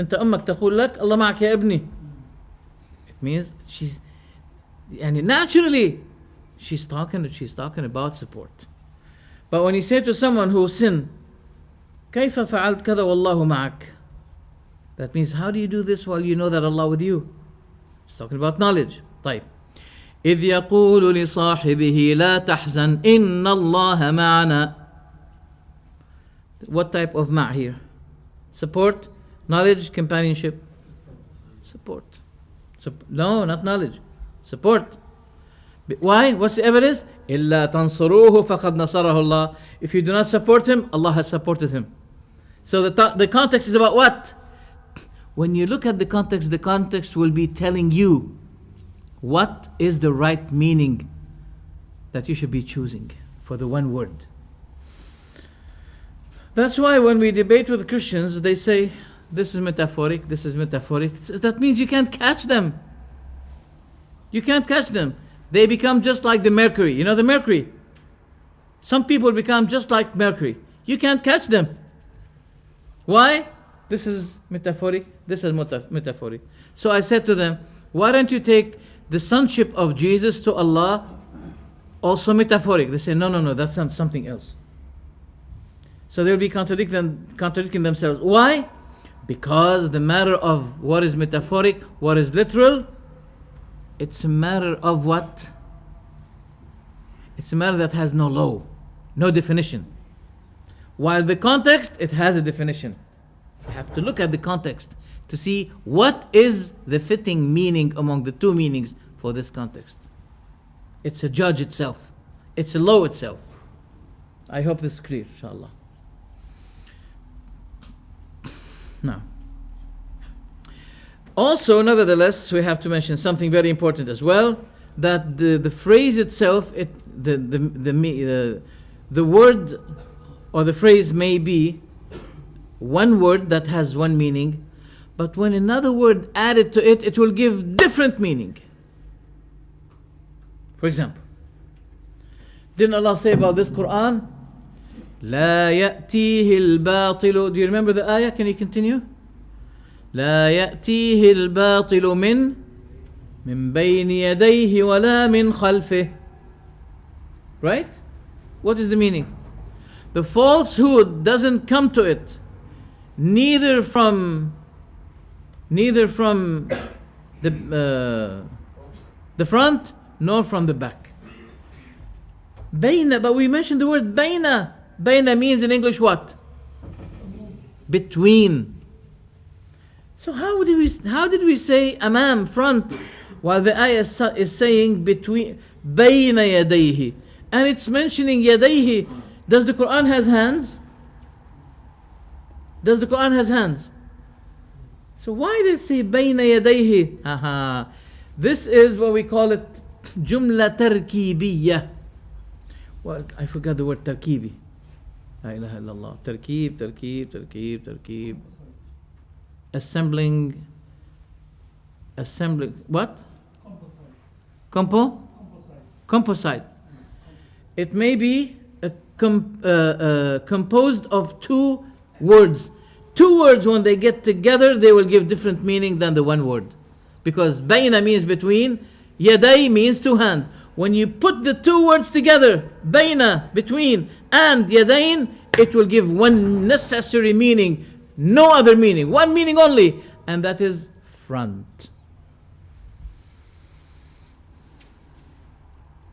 أنت أمك تقول لك الله معك يا ابني. It means she's يعني naturally she's talking about support. But when you say to someone who sin, كيف فعلت كذا والله معك, that means how do you do this while you know that Allah with you? It's talking about knowledge. طيب. إذ يقول لصاحبه لا تحزن إن الله معنا. What type of ma' here? Support, knowledge, companionship? Support. No, not knowledge. Support. Why? What's the evidence? إلا تنصروه فقد نصره الله. If you do not support him, Allah has supported him. So the context is about what? When you look at the context will be telling you what is the right meaning that you should be choosing for the one word. That's why when we debate with Christians, they say, this is metaphoric, this is metaphoric. That means you can't catch them. You can't catch them. They become just like the mercury. You know the mercury? Some people become just like mercury. You can't catch them. Why? This is metaphoric, this is metaphoric. So I said to them, why don't you take the sonship of Jesus to Allah also metaphoric? They say, no, that's something else. So they'll be contradicting themselves. Why? Because the matter of what is metaphoric, what is literal, it's a matter of what? It's a matter that has no law, no definition. While the context, it has a definition. You have to look at the context to see what is the fitting meaning among the two meanings for this context. It's a judge itself. It's a law itself. I hope this is clear, inshallah. Now, also, nevertheless, we have to mention something very important as well, that the phrase itself, the word or the phrase may be one word that has one meaning, but when another word added to it, it will give different meaning. For example, didn't Allah say about this Quran, لا يأتيه الباطل. Do you remember the ayah? Can you continue? لا يأتيه الباطل من بين يديه ولا من خلفه. Right? What is the meaning? The falsehood doesn't come to it, neither from the front nor from the back. Baina, but we mentioned the word baina. Baina means in English what? Between. So how did we say amam, front, while the ayah is saying between, bayna yadayhi, and it's mentioning yadayhi? Does the Quran has hands? Does the Quran has hands? So why did it say bayna yadayhi? Aha. This is what we call it jumla tarkibiyya. Well, I forgot the word tarkibi. La ilaha illallah. Tarkib. Assembling. What? Composite. It may be composed of two words. Two words, when they get together, they will give different meaning than the one word. Because bayna means between, yaday means two hands. When you put the two words together, bayna, between, and yadayn, it will give one necessary meaning, no other meaning, one meaning only, and that is front.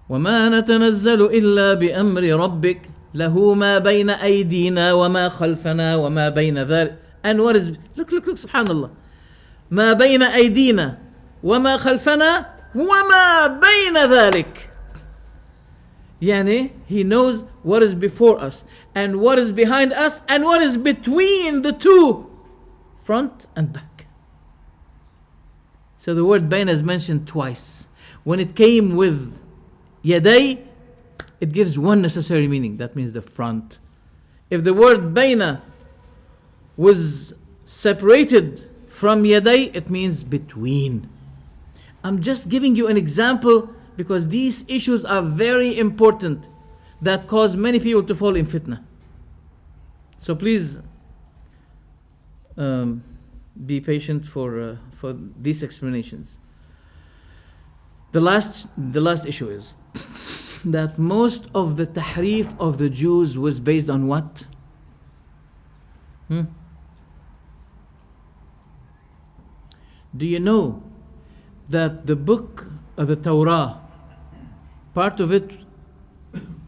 وما نتنزل إلا بأمر ربك له ما بين أيدينا وما خلفنا وما بين ذلك. And what is, look, subhanallah. ما بين أيدينا وما خلفنا وما بين ذلك. Yani, he knows what is before us and what is behind us and what is between the two, front and back. So the word bayna is mentioned twice. When it came with yaday, it gives one necessary meaning. That means the front. If the word bayna was separated from yaday, it means between. I'm just giving you an example because these issues are very important that cause many people to fall in fitna. So please be patient for these explanations. The last issue is that most of the tahrif of the Jews was based on what? Do you know that the book of the Torah, part of it,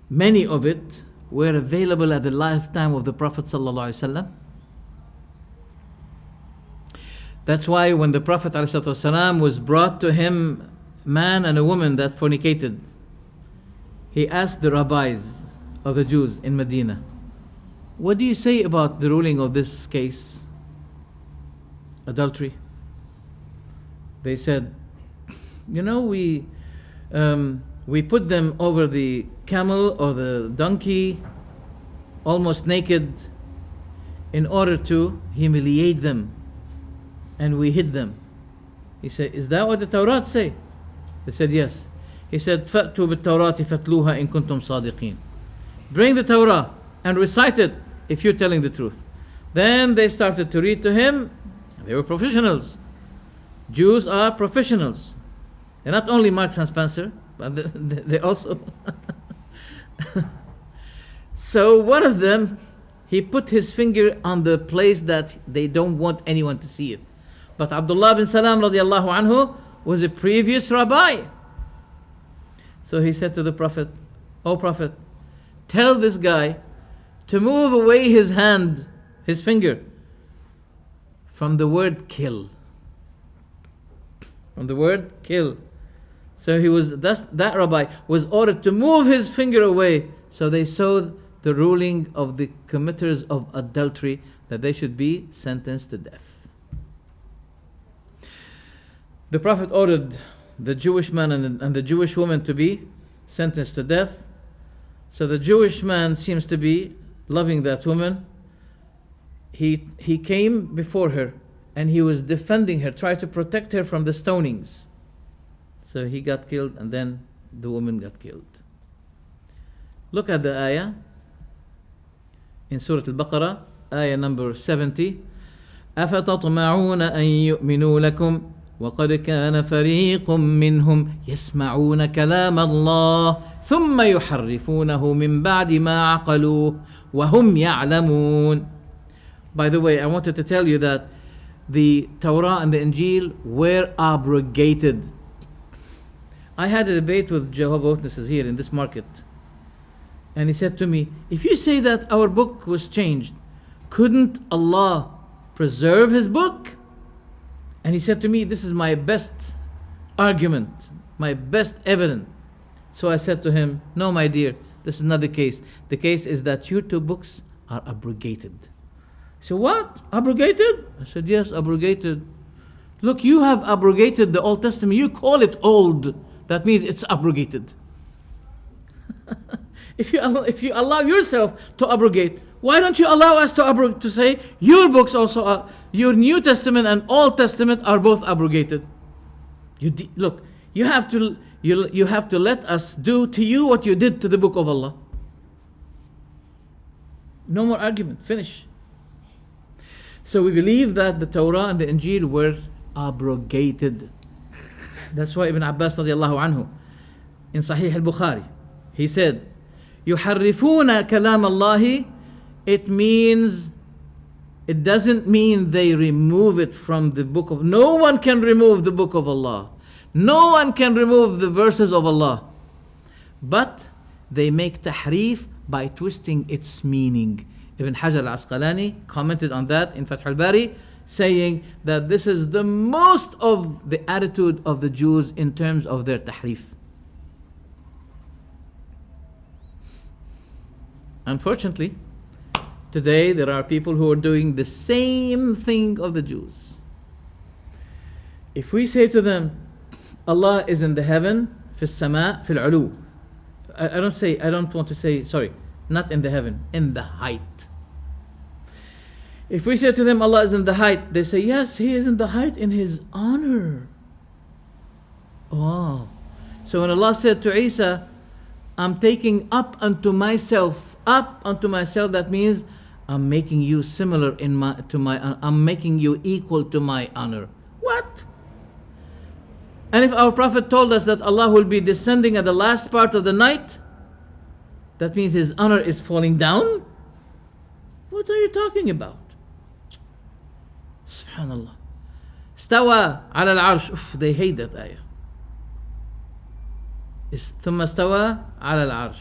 many of it, were available at the lifetime of the Prophet ﷺ? That's why when the Prophet ﷺ was brought to him, man and a woman that fornicated, he asked the rabbis of the Jews in Medina, what do you say about the ruling of this case? Adultery. They said, you know, we put them over the camel or the donkey almost naked in order to humiliate them, and we hid them. He said, is that what the Torah say? They said, yes. He said, فَأْتُوا بِالتَّوْرَاةِ فَاتْلُوهَا إِن كُنْتُمْ صَادِقِينَ. Bring the Torah and recite it if you're telling the truth. Then they started to read to him. They were professionals. Jews are professionals. They're not only Marks and Spencer, but they also... So one of them, he put his finger on the place that they don't want anyone to see it. But Abdullah bin Salam radiallahu anhu was a previous rabbi. So he said to the Prophet, "O Prophet, tell this guy to move away his hand, his finger, from the word kill." From the word kill. So that rabbi was ordered to move his finger away, so they saw the ruling of the committers of adultery, that they should be sentenced to death. The Prophet ordered the Jewish man and the Jewish woman to be sentenced to death. So the Jewish man seems to be loving that woman. He came before her and he was defending her, tried to protect her from the stonings. So he got killed, and then the woman got killed. Look at the ayah in Surah Al-Baqarah, ayah number 70. أَفَتَطْمَعُونَ أَن يُؤْمِنُوا لَكُمْ وَقَدْ كَانَ فَرِيقٌ مِّنْهُمْ يَسْمَعُونَ كَلَامَ اللَّهِ ثُمَّ يُحَرِّفُونَهُ مِنْ بَعْدِ مَا عَقَلُوهُ وَهُمْ يَعْلَمُونَ. By the way, I wanted to tell you that the Torah and the Injil were abrogated. I had a debate with Jehovah's Witnesses here in this market. And he said to me, if you say that our book was changed, couldn't Allah preserve his book? And he said to me, this is my best argument, my best evidence. So I said to him, no, my dear, this is not the case. The case is that your two books are abrogated. He said, what? Abrogated? I said, yes, abrogated. Look, you have abrogated the Old Testament. You call it old. That means it's abrogated. If you allow yourself to abrogate, why don't you allow us to say your books also are, your New Testament and Old Testament are both abrogated? Look, you have to let us do to you what you did to the book of Allah. No more argument. Finish. So we believe that the Torah and the Injil were abrogated. That's why Ibn Abbas radiallahu anhu in Sahih al-Bukhari, he said, يحرفون كلام الله, it doesn't mean they remove it from the book of, no one can remove the book of Allah. No one can remove the verses of Allah. But they make tahrif by twisting its meaning. Ibn Hajar al-Asqalani commented on that in Fath al-Bari, saying that this is the most of the attitude of the Jews in terms of their tahrif. Unfortunately, today there are people who are doing the same thing of the Jews. If we say to them, Allah is in the heaven, fi sama, fil ulu. I don't want to say, sorry, not in the heaven, in the height. If we say to them, Allah is in the height, they say, yes, He is in the height in His honor. Oh. So when Allah said to Isa, I'm taking up unto myself, that means I'm making you similar I'm making you equal to my honor. What? And if our Prophet told us that Allah will be descending at the last part of the night, that means his honor is falling down? What are you talking about? Subhanallah. Stawa ala al-arsh. They hate that ayah. ثم استوى على العرش.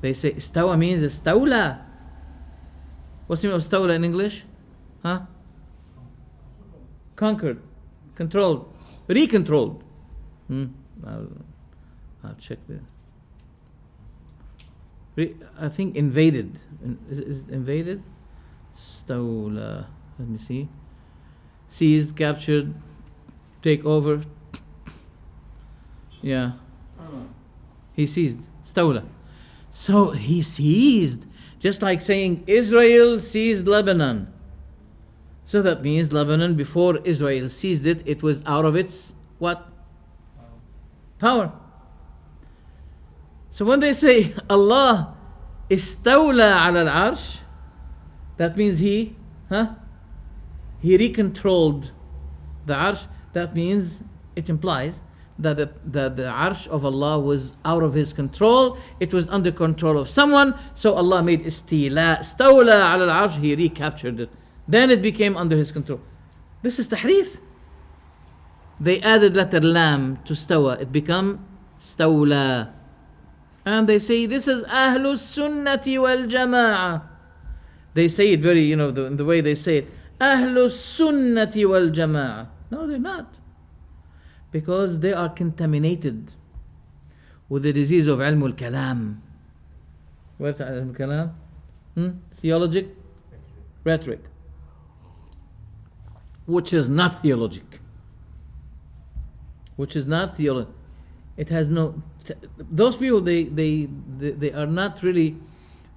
They say استوى means استولى. What's the meaning of استولى in English? Huh? Conquered, controlled, recontrolled. I'll check there. I think invaded. Is it invaded? استولى. Let me see. Seized, captured, take over. Yeah. He seized. Stawla. So he seized. Just like saying Israel seized Lebanon. So that means Lebanon, before Israel seized it, it was out of its what? Power. So when they say Allah istawla ala al-arsh, that means he recontrolled the arsh. That means, it implies that the arsh of Allah was out of his control. It was under control of someone. So Allah made istila, stawla ala al-arsh, he recaptured it. Then it became under his control. This is tahrif. They added letter lam to stawa. It become stawla. And they say this is Ahlus Sunnati wal Jama'ah. They say it very, the way they say it. Ahlus Sunnati wal Jama'ah. No, they're not. Because they are contaminated with the disease of ilm al-kalam. What ilm al-kalam? Theologic rhetoric. Which is not theologic. Which is not theologic. It has no... Those people, they are not really...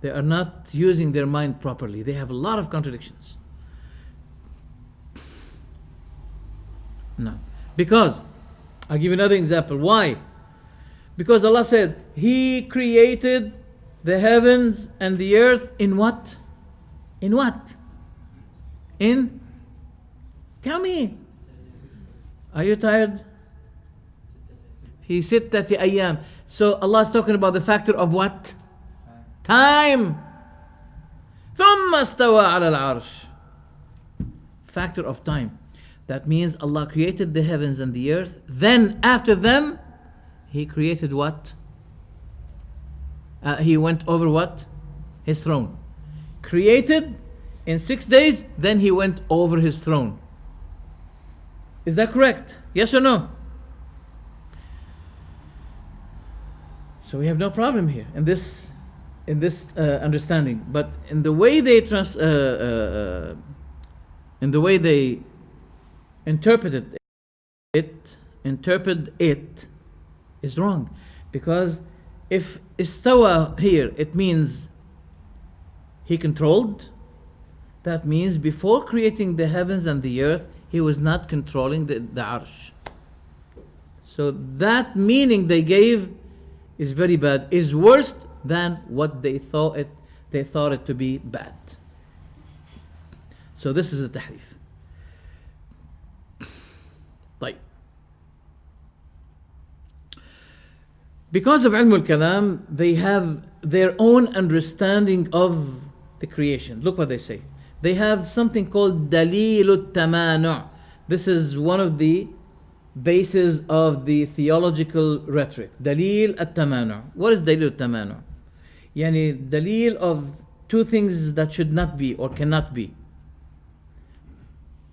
They are not using their mind properly. They have a lot of contradictions. No. Because, I'll give you another example. Why? Because Allah said, He created the heavens and the earth in what? In what? In? Tell me. Are you tired? He sittati ayyam. So Allah is talking about the factor of what? Time. ثم استوى على العرش. Factor of time. That means Allah created the heavens and the earth. Then after them, He created what? He went over what? His throne. Created in 6 days, then He went over His throne. Is that correct? Yes or no? So we have no problem here in this understanding. But in the way they interpret it is wrong. Because if istawa here, it means He controlled. That means before creating the heavens and the earth, He was not controlling the arsh. So that meaning they gave is very bad, is worse than what they thought it to be bad. So this is a tahrif. طيب. Because of ilm al-kalam, they have their own understanding of the creation. Look what they say. They have something called dalil al-tamanu'. This is one of the basis of the theological rhetoric. Dalil al-tamanu'. What is dalil al-tamanu'? Yani dalil of two things that should not be or cannot be.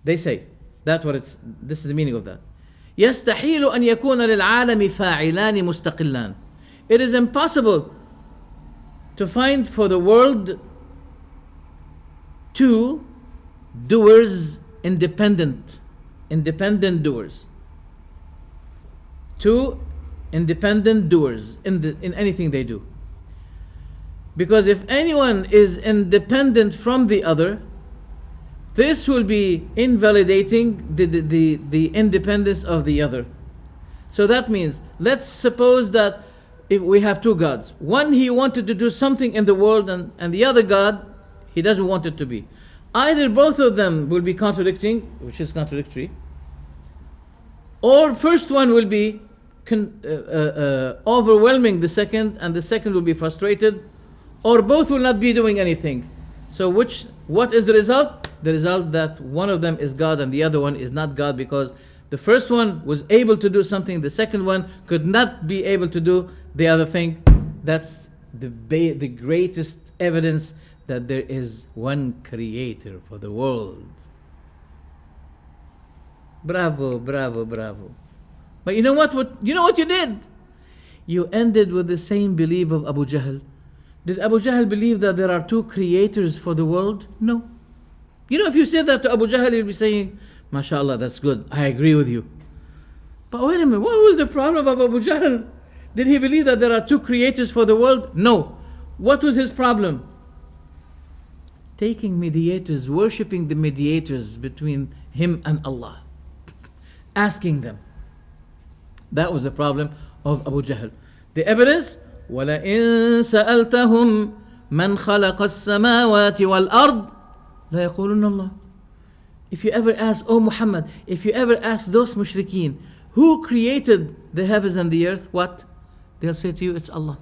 They say this is the meaning of that. يستحيل أن يكون للعالم فاعلان مستقلان. It is impossible to find for the world two doers independent doers. Two independent doers in anything they do. Because if anyone is independent from the other, this will be invalidating the independence of the other. So that means, let's suppose that if we have two gods. One, he wanted to do something in the world, and the other God, He doesn't want it to be. Either both of them will be contradicting, which is contradictory, or first one will be overwhelming the second, and the second will be frustrated, or both will not be doing anything. So what is the result? The result that one of them is God and the other one is not God, because the first one was able to do something, the second one could not be able to do the other thing. That's the greatest evidence that there is one creator for the world. Bravo, bravo, bravo. But you know what you did? You ended with the same belief of Abu Jahl. Did Abu Jahl believe that there are two creators for the world? No. You know, if you said that to Abu Jahl, he'll be saying, MashaAllah, that's good, I agree with you. But wait a minute, what was the problem of Abu Jahl? Did he believe that there are two creators for the world? No. What was his problem? Taking mediators, worshipping the mediators between him and Allah, asking them. That was the problem of Abu Jahl. The evidence, وَلَئِن سَأَلْتَهُمْ مَنْ خَلَقَ السَّمَاوَاتِ وَالْأَرْضِ لَيَقُولُنَّ اللَّهُ. If you ever ask, oh Muhammad, if you ever ask those mushrikeen, who created the heavens and the earth, what? They'll say to you, it's Allah.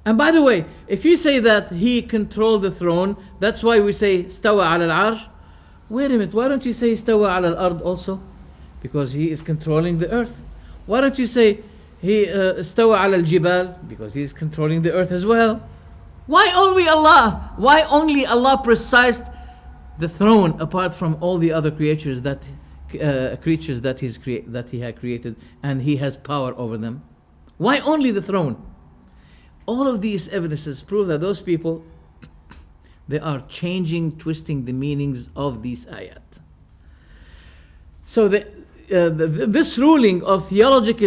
And by the way, if you say that He controlled the throne, that's why we say استوى على العرش. Wait a minute, why don't you say استوى على الأرض also? Because He is controlling the earth. Why don't you say He استوى على الجبال? Because He is controlling the earth as well. Why only Allah? Why only Allah precised the throne apart from all the other creatures that He had created, and He has power over them? Why only the throne? All of these evidences prove that those people, they are twisting the meanings of these ayat. So this ruling of theologic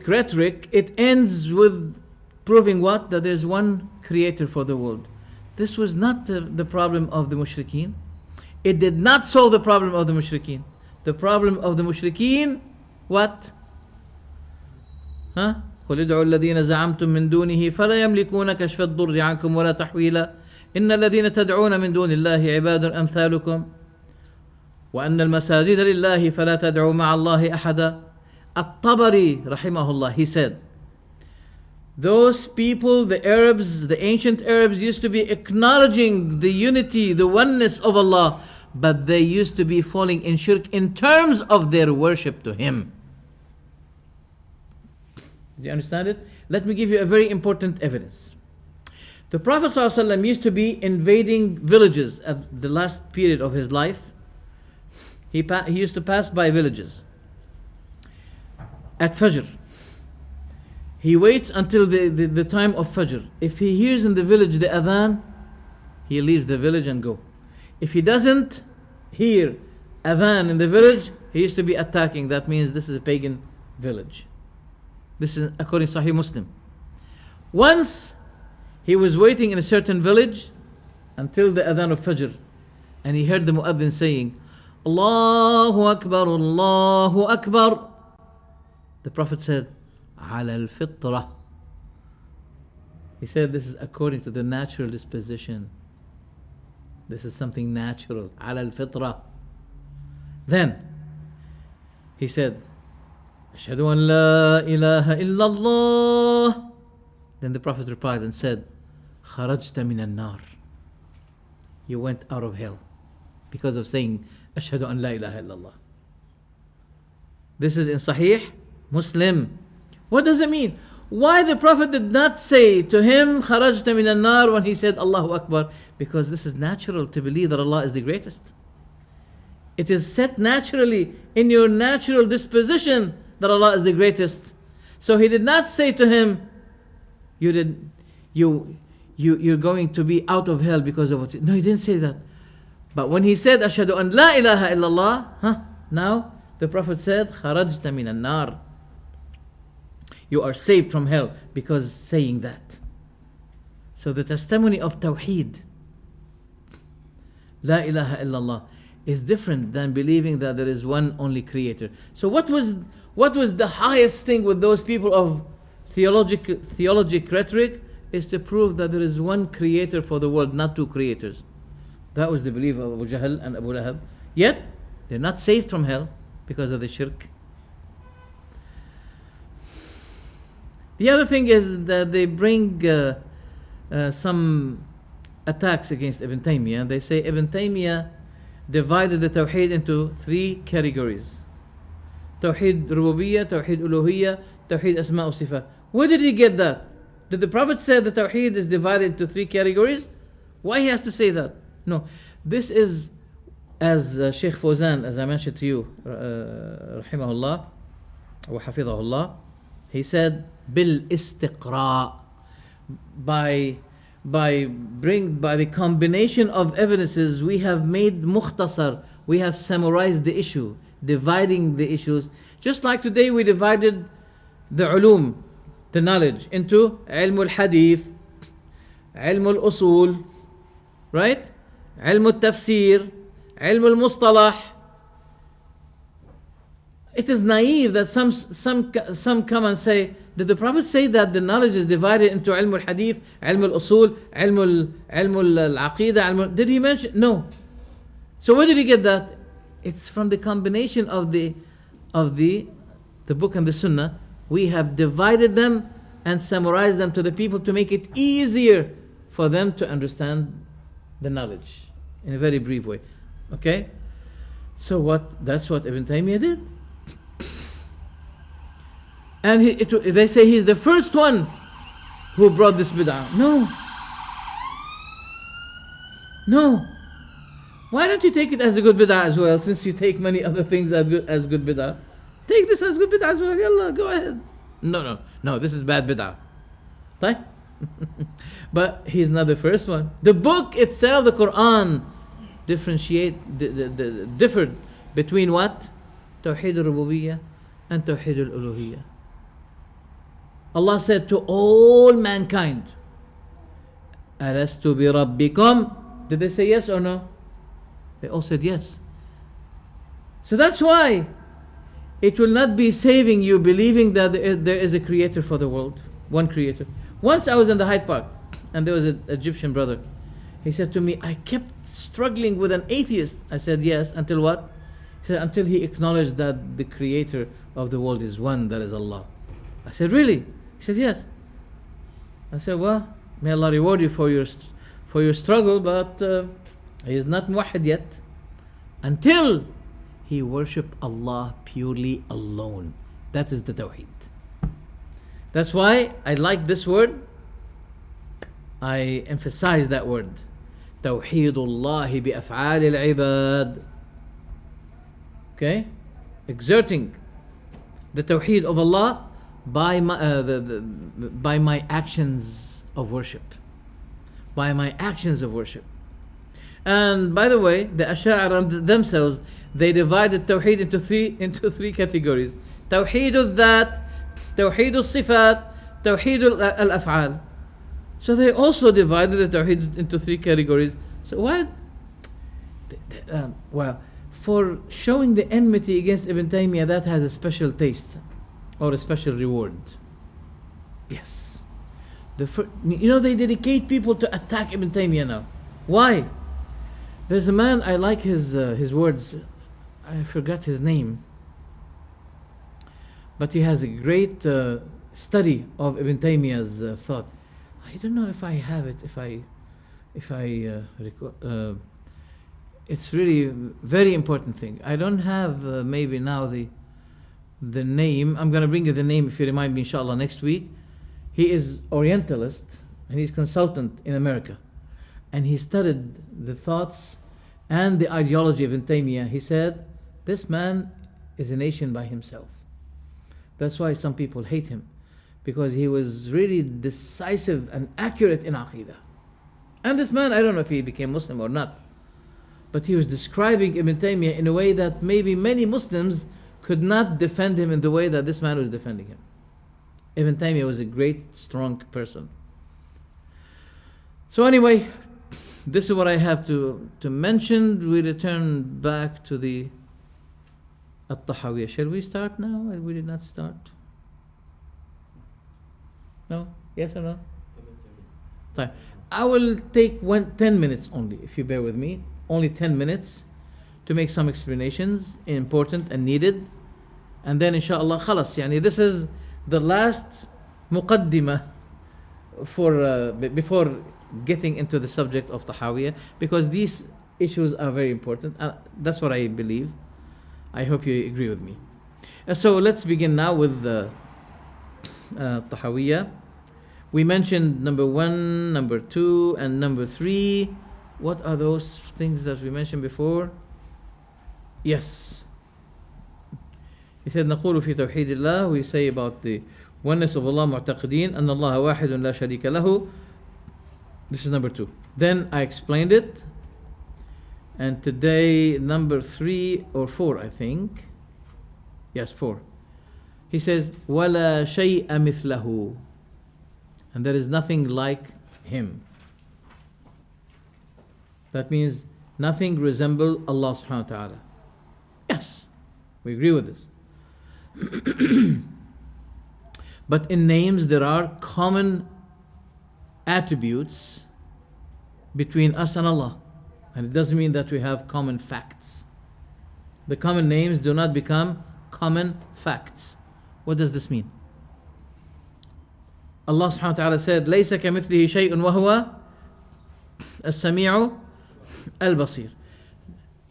rhetoric, it ends with proving what? That there's one creator for the world. This was not the problem of the mushrikeen. It did not solve the problem of the mushrikeen. The problem of the mushrikeen, what? Huh? قل ادعوا الذين زعمتم من دونه فلا يملكون كشف الضر عنكم ولا تحويلا إن الذين تدعون من دون الله عباد أمثالكم وأن المساجد لله فلا تدعوا مع الله أحدا. At-Tabari rahimahullah, he said, those people, the Arabs, the ancient Arabs, used to be acknowledging the unity, the oneness of Allah, but they used to be falling in shirk in terms of their worship to Him. Do you understand it? Let me give you a very important evidence. The Prophet ﷺ used to be invading villages at the last period of his life. He used to pass by villages. At Fajr, he waits until the time of Fajr. If he hears in the village the adhan, he leaves the village and go. If he doesn't hear adhan in the village, he used to be attacking. That means this is a pagan village. This is according to Sahih Muslim. Once he was waiting in a certain village until the adhan of Fajr, and he heard the muadhin saying, Allahu Akbar, Allahu Akbar. The Prophet said, Ala al-fitra. He said, this is according to the natural disposition. This is something natural. Ala al-fitra. Then he said, Ashhadu an la ilaha illallah. Then the Prophet replied and said, Kharajta min an-nar. You went out of hell because of saying Ashhadu an la ilaha illallah. This is in Sahih Muslim. What does it mean? Why the Prophet did not say to him Kharajta min an-nar when he said Allahu Akbar? Because this is natural to believe that Allah is the greatest. It is set naturally in your natural disposition that Allah is the greatest. So he did not say to him, you're going to be out of hell because of what. No, he didn't say that. But when he said Ashhadu an la ilaha illallah, now the Prophet said Kharajta min an-nar. You are saved from hell because saying that. So the testimony of Tawheed, La ilaha illallah, is different than believing that there is one only creator. So what was the highest thing with those people of theologic rhetoric? is to prove that there is one creator for the world, not two creators. That was the belief of Abu Jahl and Abu Lahab. Yet, they're not saved from hell because of the shirk. The other thing is that they bring some attacks against Ibn Taymiyyah. They say Ibn Taymiyyah divided the Tawheed into three categories. Tawheed Rububiyyah, Tawheed Uluhiyyah, Tawheed Asma' wa Sifat. Where did he get that? Did the Prophet say the Tawheed is divided into three categories? Why he has to say that? No. This is, as Sheikh Fawzan, as I mentioned to you, rahimahullah, wa hafidhahullah, he said, bil istiqra, by the combination of evidences, we have made mukhtasar, we have summarized the issue, dividing the issues. Just like today we divided the ulum, the knowledge, into ilm al-hadith, ilm al-usul, right? Ilm al-tafsir, ilm al-mustalah. It is naive that some come and say, did the Prophet say that the knowledge is divided into ilm al-hadith, ilm al-usul, ilm al-aqidah? Did he mention? No. So where did he get that? It's from the combination of the book and the sunnah. We have divided them and summarized them to the people to make it easier for them to understand the knowledge in a very brief way. Okay? So that's what Ibn Taymiyyah did. And they say he's the first one who brought this bid'ah. No. Why don't you take it as a good bid'ah as well, since you take many other things as good bid'ah? Take this as good bid'ah as well. Yallah, go ahead. No, this is bad bid'ah. Right? But he's not the first one. The book itself, the Quran, differed between what? Tawheed al-Rububiyyah and Tawheed al-Uluhiyyah. Allah said to all mankind, Alastu bi rabbikum? Did they say yes or no? They all said yes. So that's why it will not be saving you believing that there is a creator for the world, one creator. Once I was in the Hyde Park and there was an Egyptian brother. He said to me, I kept struggling with an atheist. I said yes, until what? He said, until he acknowledged that the creator of the world is one, that is Allah. I said, really? He said, yes. I said, well, may Allah reward you for your struggle, but he is not muwahhid yet. Until he worship Allah purely alone. That is the Tawheed. That's why I like this word. I emphasize that word. Tawheedullahi bi af'al al-ibad. Okay? Exerting the Tawheed of Allah by my actions of worship. By my actions of worship. And by the way, the Ash'ari themselves, they divided Tawheed into three categories. Tawheed al-Dhat, Tawheed al-Sifat, Tawheed al-Af'al. So they also divided the Tawheed into three categories. So what? Well, for showing the enmity against Ibn Taymiyyah, that has a special taste or a special reward. Yes. They dedicate people to attack Ibn Taymiyyah now. Why? There's a man, I like his words. I forgot his name. But he has a great study of Ibn Taymiyyah's thought. I don't know if I have it, it's really a very important thing. I don't have maybe now the name. I'm going to bring you the name if you remind me, inshallah, next week. He is Orientalist and he's consultant in America. And he studied the thoughts and the ideology of Ibn Taymiyyah. He said, this man is a nation by himself. That's why some people hate him, because he was really decisive and accurate in Aqidah. And this man, I don't know if he became Muslim or not, but he was describing Ibn Taymiyyah in a way that maybe many Muslims could not defend him in the way that this man was defending him. Ibn Taymiyyah was a great, strong person. So anyway, this is what I have to mention. We return back to the Tahawyah. Shall we start now? We did not start. No? Yes or no? طيب. I will take 10 minutes only, if you bear with me. Only 10 minutes to make some explanations, important and needed. And then inshallah, خلاص, يعني this is the last مقدمة for before getting into the subject of Tahawyah, because these issues are very important. That's what I believe. I hope you agree with me. So let's begin now with the Tahawyah. We mentioned number 1, number 2, and number 3. What are those things that we mentioned before? Yes. He said, نقول في توحيد الله. We say about the oneness of Allah, معتقدين أن الله واحد لا شريك له. This is number 2. Then I explained it. And today, number 3 or 4, I think. Yes, 4. He says, وَلَا شَيْءَ مِثْلَهُ. And there is nothing like him. That means nothing resembles Allah subhanahu wa ta'ala. Yes, we agree with this. But in names there are common attributes between us and Allah. And it doesn't mean that we have common facts. The common names do not become common facts. What does this mean? Allah subhanahu wa ta'ala said, لَيْسَ كَمِثْلِهِ شَيْءٌ وَهُوَ السَّمِيعُ الْبَصِيرُ.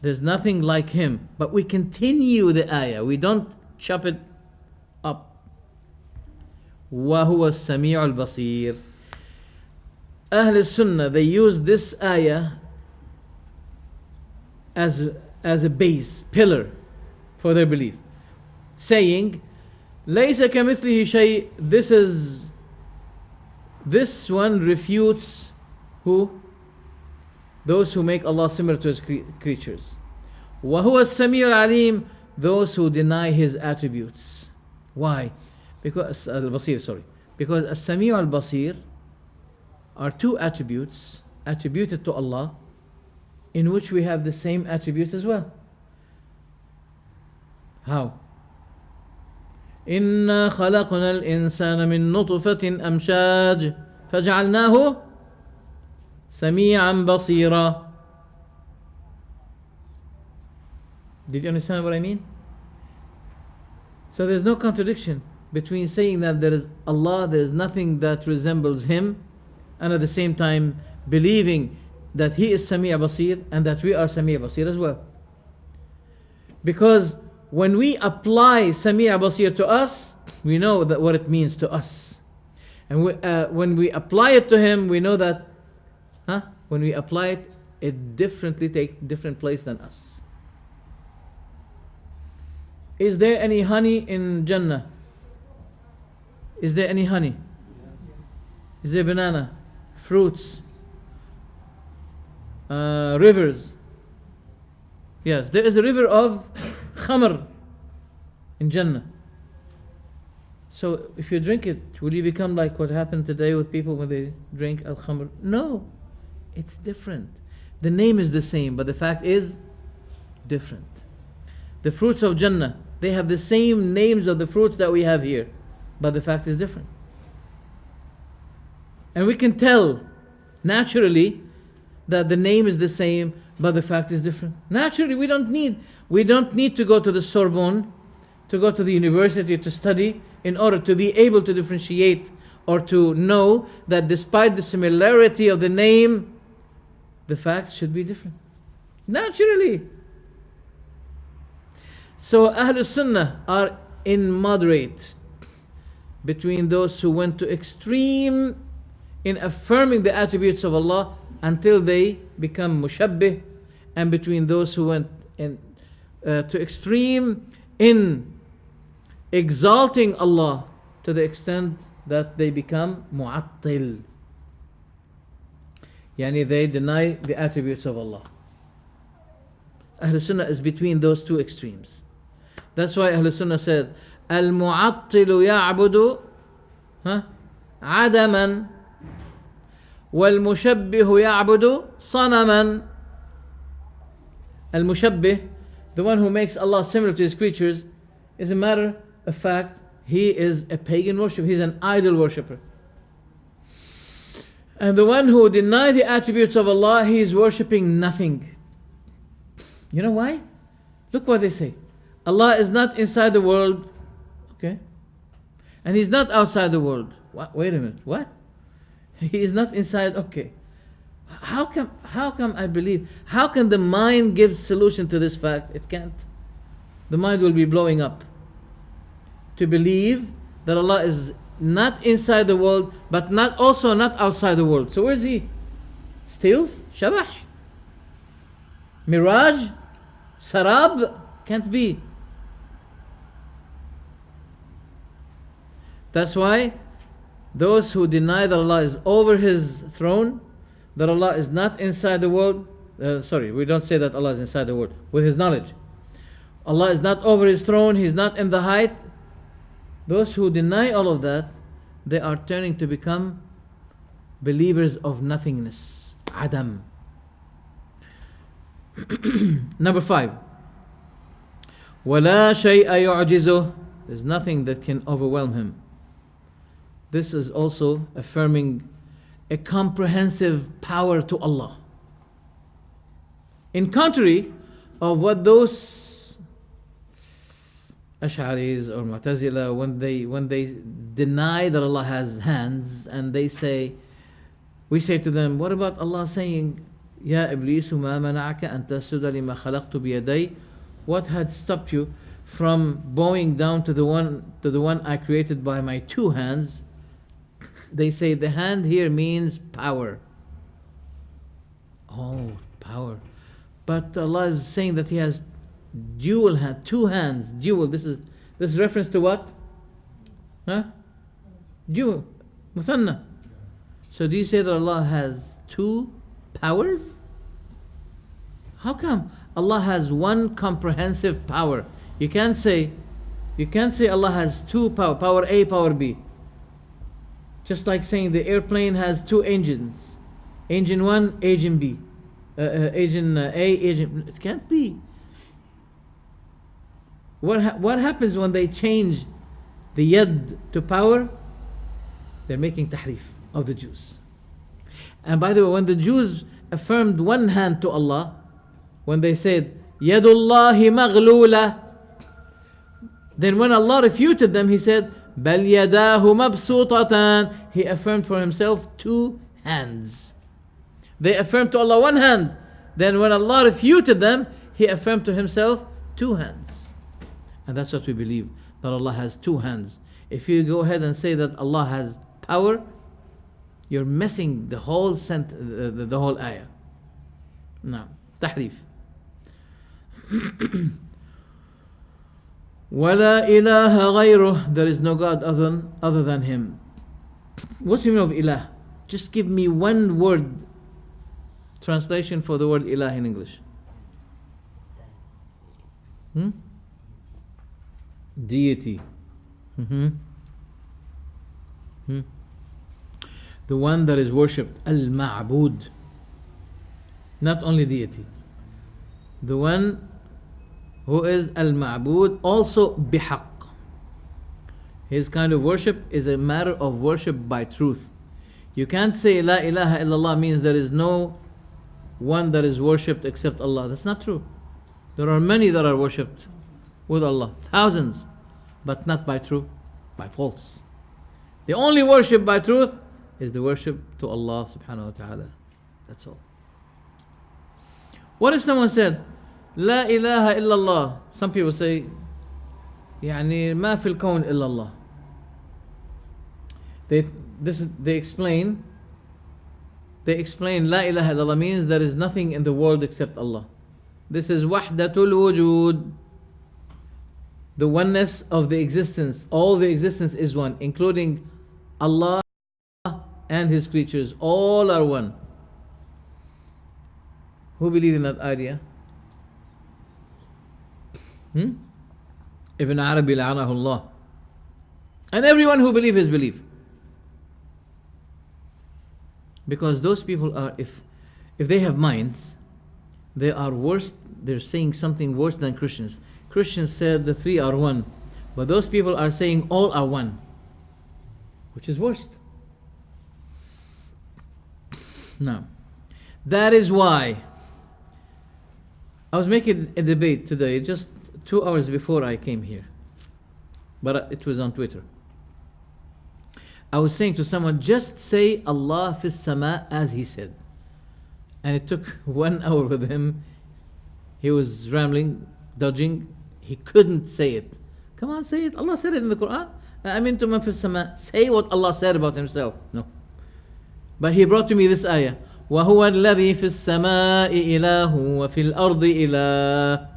There's nothing like him. But we continue the ayah. We don't chop it up. وَهُوَ السَّمِيعُ الْبَصِيرُ. Ahl Sunnah, they use this ayah as a base, pillar for their belief. Saying, لَيْسَ كَمِثْلِهِ شَيْءٌ. This one refutes who? Those who make Allah similar to his creatures. وَهُوَ السَّمِيعُ الْعَلِيمُ. Those who deny his attributes. Why? Because al-Basir, sorry. Because as-Sami' al-Basir are two attributes attributed to Allah, in which we have the same attributes as well. How? إِنَّا خَلَقْنَا الْإِنسَانَ مِن نُطْفَةٍ أَمْشَاجٍ فَجَعَلْنَاهُ سَمِيعًا بَصِيرًا. Did you understand what I mean? So there's no contradiction between saying that there is Allah, there is nothing that resembles him, and at the same time believing that he is Sami' Basir and that we are Sami' Basir as well. Because when we apply Sami' Basir to us, we know that what it means to us. And when we apply it to him, we know that when we apply it, it differently takes different place than us. Is there any honey in Jannah? Is there any honey? Is there banana? Fruits? Rivers? Yes, there is a river of khamr in Jannah. So if you drink it, will you become like what happened today with people when they drink al-khamr? No, it's different. The name is the same, but the fact is different. The fruits of Jannah, they have the same names of the fruits that we have here, but the fact is different. And we can tell naturally that the name is the same, but the fact is different. Naturally, we don't need to go to the Sorbonne, to go to the university to study in order to be able to differentiate or to know that despite the similarity of the name, the facts should be different. Naturally. So Ahlul Sunnah are in moderate between those who went to extreme in affirming the attributes of Allah until they become mushabbih, and between those who went to extreme in exalting Allah to the extent that they become mu'attil. Yani they deny the attributes of Allah. Ahlul Sunnah is between those two extremes. That's why Ahlul Sunnah said, Al-Mu'attilu ya'budu Adaman wal-Mushabbihu ya'budu Sanaman. Al-Mushabbih, the one who makes Allah similar to his creatures, is a matter of fact, he is a pagan worshipper, he's an idol worshipper. And the one who denies the attributes of Allah, he is worshipping nothing. You know why? Look what they say. Allah is not inside the world, okay? And He's not outside the world. What? Wait a minute, what? He is not inside, okay. How come I believe? How can the mind give solution to this fact? It can't. The mind will be blowing up. To believe that Allah is not inside the world, but not outside the world. So where is He? Stealth? Shabah? Mirage? Sarab? Can't be. That's why those who deny that Allah is over His throne, that Allah is not inside the world, we don't say that Allah is inside the world, with His knowledge. Allah is not over His throne, He's not in the height. Those who deny all of that, they are turning to become believers of nothingness. Adam. Number 5. وَلَا شَيْءَ يُعْجِزُهُ. There's nothing that can overwhelm Him. This is also affirming a comprehensive power to Allah. In contrary of what those Ash'aris or Mu'tazila, when they deny that Allah has hands, and they say, we say to them, what about Allah saying, Ya Iblis, ma mana'aka an tasjuda lima khalaqtu biyaday? What had stopped you from bowing down to the one I created by my 2 hands? They say the hand here means power. Oh, power. But Allah is saying that He has dual hand, 2 hands, dual. This is reference to what? Huh? Dual. Muthanna. So do you say that Allah has 2 powers? How come? Allah has one comprehensive power. You can't say Allah has 2 power, power A, power B. Just like saying the airplane has 2 engines. Engine 1, engine B. Engine A, engine... It can't be. What happens when they change the yad to power? They're making tahrif of the Jews. And by the way, when the Jews affirmed one hand to Allah, when they said, Yadullahi maghlula, then when Allah refuted them, He said, Bal yadahu mabsutatan. He affirmed for Himself 2 hands. They affirmed to Allah 1 hand. Then when Allah refuted them, He affirmed to Himself 2 hands. And that's what we believe, that Allah has 2 hands. If you go ahead and say that Allah has power, you're messing the whole the whole ayah. No, tahrif. وَلَا إِلَهَ غَيْرُهُ. There is no God other than Him. What's the meaning of ilah? Just give me one word translation for the word ilah in English. Deity. The one that is worshipped. Al-Ma'bud. Not only deity. The one who is Al-Ma'bud, also bihaq. His kind of worship is a matter of worship by truth. You can't say La ilaha illallah means there is no one that is worshipped except Allah. That's not true. There are many that are worshipped with Allah, thousands, but not by truth, by false. The only worship by truth is the worship to Allah subhanahu wa ta'ala. That's all. What if someone said, La ilaha illallah? Some people say, يعني ما في الكون إلا الله. They explain La ilaha illallah means there is nothing in the world except Allah. This is wahdatul wujud, the oneness of the existence. All the existence is one, including Allah and His creatures. All are one. Who believe in that idea? Ibn Arabi la'anahullah. And everyone who believes his belief. Because those people are, if they have minds, they are worse, they're saying something worse than Christians. Christians said the 3 are one, but those people are saying all are one, which is worst. Now, that is why I was making a debate today, just 2 hours before I came here, but it was on Twitter. I was saying to someone, just say Allah fis sama as he said. And it took 1 hour with him. He was rambling, dodging. He couldn't say it. Come on, say it. Allah said it in the Quran. Amintum man fis sama. Say what Allah said about himself. No. But he brought to me this ayah. وَهُوَ الَّذِي فِي السَّمَاءِ إِلَهُ وَفِي الْأَرْضِ إِلَهُ.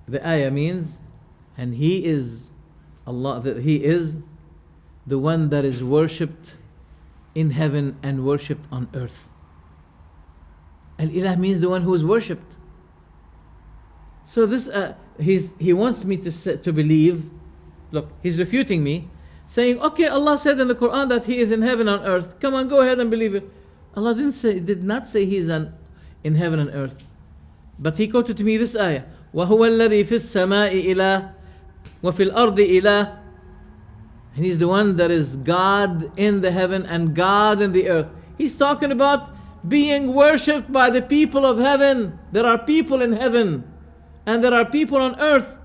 The ayah means, and He is Allah, that He is the one that is worshipped in heaven and worshipped on earth. Al-Ilah means the one who is worshipped. So this, he wants me to believe. Look, he's refuting me, saying, okay, Allah said in the Quran that He is in heaven and earth. Come on, go ahead and believe it. Allah did not say He is in heaven and earth. But he quoted to me this ayah. وَهُوَ الَّذِي فِي السَّمَاءِ إِلَهُ وَفِي الْأَرْضِ إِلَهُ. And He's the one that is God in the heaven and God in the earth. He's talking about being worshipped by the people of heaven. There are people in heaven and there are people on earth.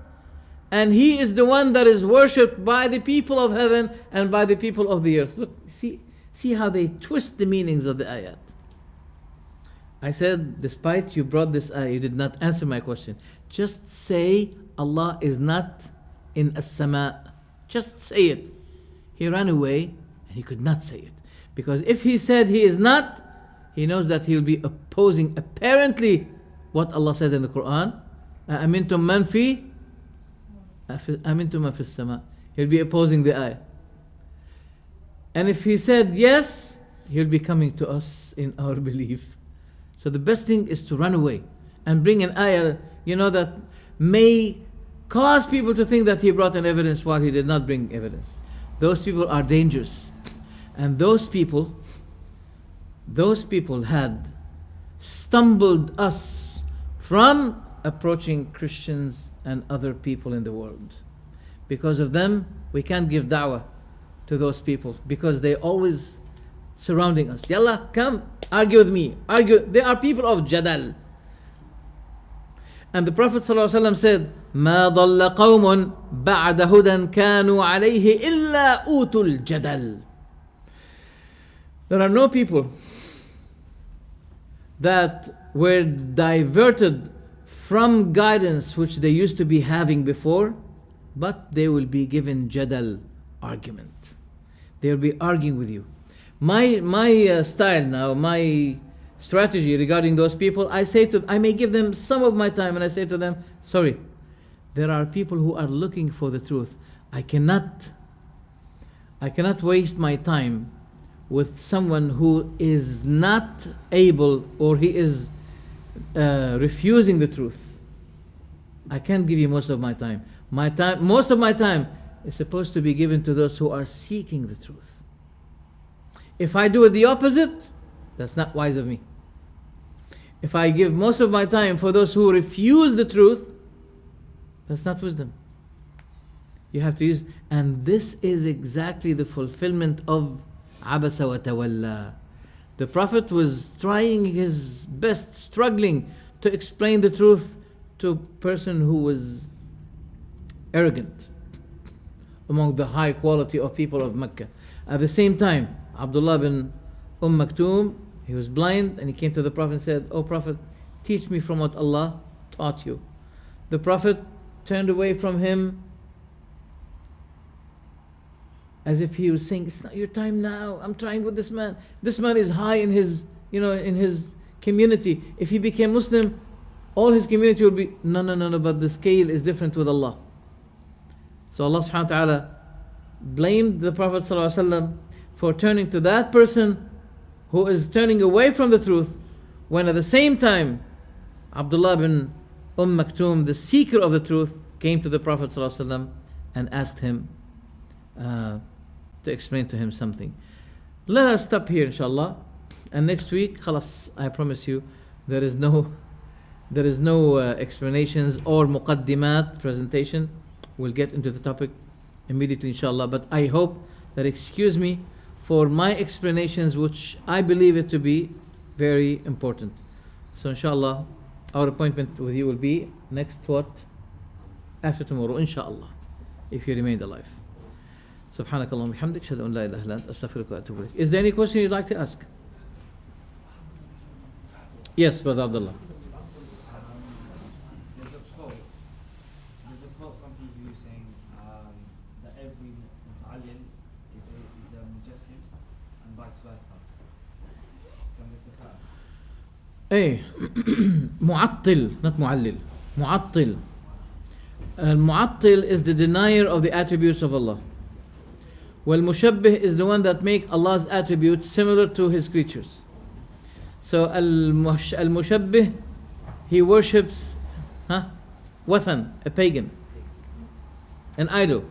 And He is the one that is worshipped by the people of heaven and by the people of the earth. Look, see how they twist the meanings of the ayat. I said, despite you brought this ayah, you did not answer my question. Just say Allah is not in as-sama. Just say it. He ran away and he could not say it. Because if he said He is not, he knows that he'll be opposing apparently what Allah said in the Quran. أَأَمِنْتُم مَّن فِي أَمِنْتُم مَّن فِي السَّمَاءِ. He'll be opposing the ayah. And if he said yes, he'll be coming to us in our belief. So the best thing is to run away and bring an ayah, that may cause people to think that he brought an evidence while he did not bring evidence. Those people are dangerous. And those people had stumbled us from approaching Christians and other people in the world. Because of them, we can't give da'wah to those people because they always surrounding us. Yalla, come, argue with me. Argue. They are people of jadal. And the Prophet ﷺ said, مَا ضَلَّ قَوْمٌ بَعْدَ هُدًى كَانُوا عَلَيْهِ إِلَّا أُوتُوا الْجَدَلِ. There are no people that were diverted from guidance which they used to be having before, but they will be given jadal, argument. They will be arguing with you. My style now, my strategy regarding those people, I may give them some of my time and I say to them, sorry, there are people who are looking for the truth. I cannot waste my time with someone who is not able, or he is refusing the truth. I can't give you most of my time. Most of my time is supposed to be given to those who are seeking the truth. If I do it the opposite, that's not wise of me. If I give most of my time for those who refuse the truth, that's not wisdom. You have to use, and this is exactly the fulfillment of Abasa wa Tawalla. The Prophet was trying his best, struggling to explain the truth to a person who was arrogant among the high quality of people of Mecca. At the same time, Abdullah bin Maktoum, he was blind and he came to the Prophet and said, "Oh Prophet, teach me from what Allah taught you." The Prophet turned away from him as if he was saying, "It's not your time now. I'm trying with this man. This man is high in his, in his community. If he became Muslim, all his community would be, no, but the scale is different with Allah." So Allah subhanahu wa ta'ala blamed the Prophet sallallahu alaihi wasallam for turning to that person who is turning away from the truth, when at the same time Abdullah bin Maktoum, the seeker of the truth, came to the Prophet ﷺ and asked him to explain to him something. Let us stop here inshallah, and next week, khalas, I promise you, there is no explanations or muqaddimat presentation. We'll get into the topic immediately inshallah, but I hope that excuse me for my explanations, which I believe it to be very important. So inshallah, our appointment with you will be next what? After tomorrow, inshallah, if you remain alive. سبحانك اللهم وبحمدك أشهد أن لا إله إلا أنت أستغفرك وأتوب إليك. Is there any question you'd like to ask? Yes, Brother Abdullah. There's a quote some people use saying that every muta'allim is a mujassim and vice versa. Can this occur? معطل, not معلل. معطل. Al-mu'attil is the denier of the attributes of Allah. Wal-mushabbih is the one that make Allah's attributes similar to His creatures. So al-mushabbih, he worships wathan, a pagan, an idol,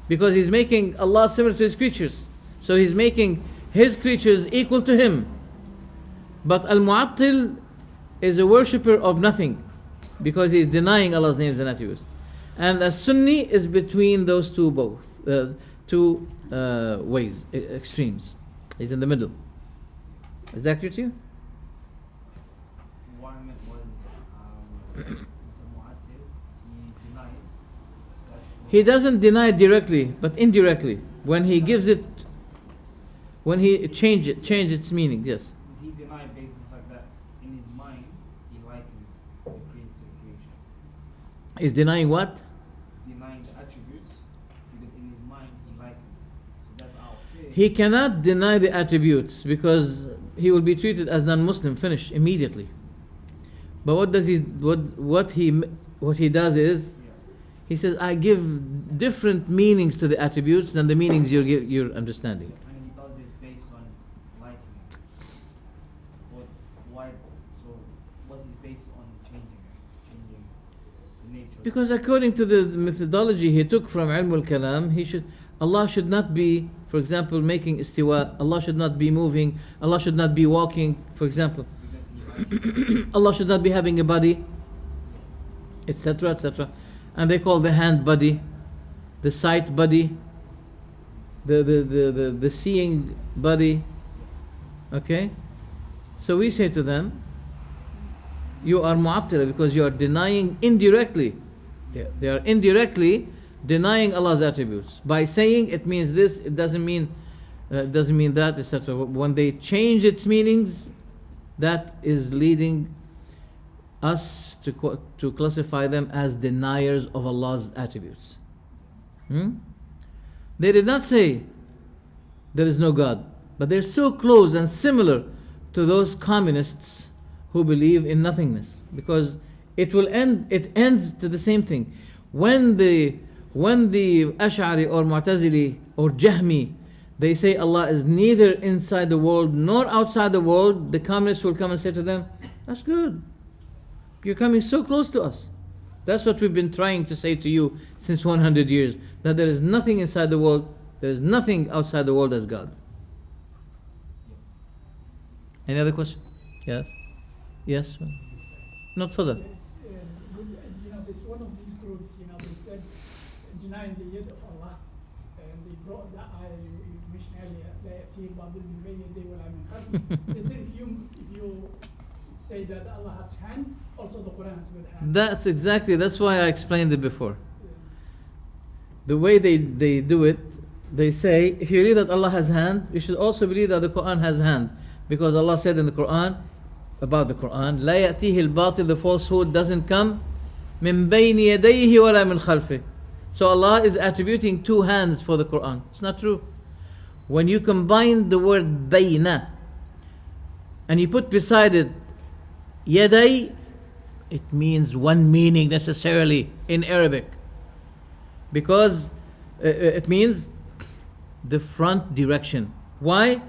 because he's making Allah similar to His creatures. So he's making His creatures equal to Him. But al-mu'attil is a worshipper of nothing, because he's denying Allah's names and attributes. And a Sunni is between those two ways, extremes. He's in the middle. Is that clear to you? What I meant was the mu'attil, he denies. He doesn't deny it directly, but indirectly. When he gives it, when he change its meaning, yes. He denied based on the fact that in his mind he likens the creation. He's denying what? Denying the attributes because in his mind he likens. So that's our fear. He cannot deny the attributes because he will be treated as non-Muslim, finished immediately. But what does he? What he does is, he says, I give different meanings to the attributes than the meanings you're understanding. And he does this based on liking. Why? So what's it based on changing the nature? Because according to the methodology he took from Ilm al-Kalam, Allah should not be, for example, making istiwa. Allah should not be moving. Allah should not be walking, for example. Allah should not be having a body, etc., etc. And they call the hand body, the sight body, the seeing body. Okay? So we say to them, you are mu'attila because you are denying indirectly. They are indirectly denying Allah's attributes. By saying it means this, it doesn't mean that, etc. When they change its meanings, that is leading us to classify them as deniers of Allah's attributes. They did not say there is no God, but they're so close and similar to those communists who believe in nothingness, because it ends to the same thing. When the Ash'ari or Mu'tazili or Jahmi, they say Allah is neither inside the world nor outside the world, the communists will come and say to them, that's good. You're coming so close to us. That's what we've been trying to say to you since 100 years, that there is nothing inside the world, there is nothing outside the world as God. Any other question? Yes? Yes? Not further. This one of these groups, they said denying the yad of Allah, and they brought that ayah you mentioned earlier, لا يأتيه الباطل من بين يديه ولا من خلفه. They said if you say that Allah has hand, also the Quran has good hand. That's why I explained it before. The way they do it, they say, if you believe that Allah has hand, you should also believe that the Quran has hand. Because Allah said in the Quran, about the Quran, لا يأتيه الباطل, the falsehood doesn't come من بين يديه ولا من خلفه. So Allah is attributing two hands for the Quran. It's not true. When you combine the word bayna and you put beside it yaday, it means one meaning necessarily in Arabic, because it means the front direction. Why?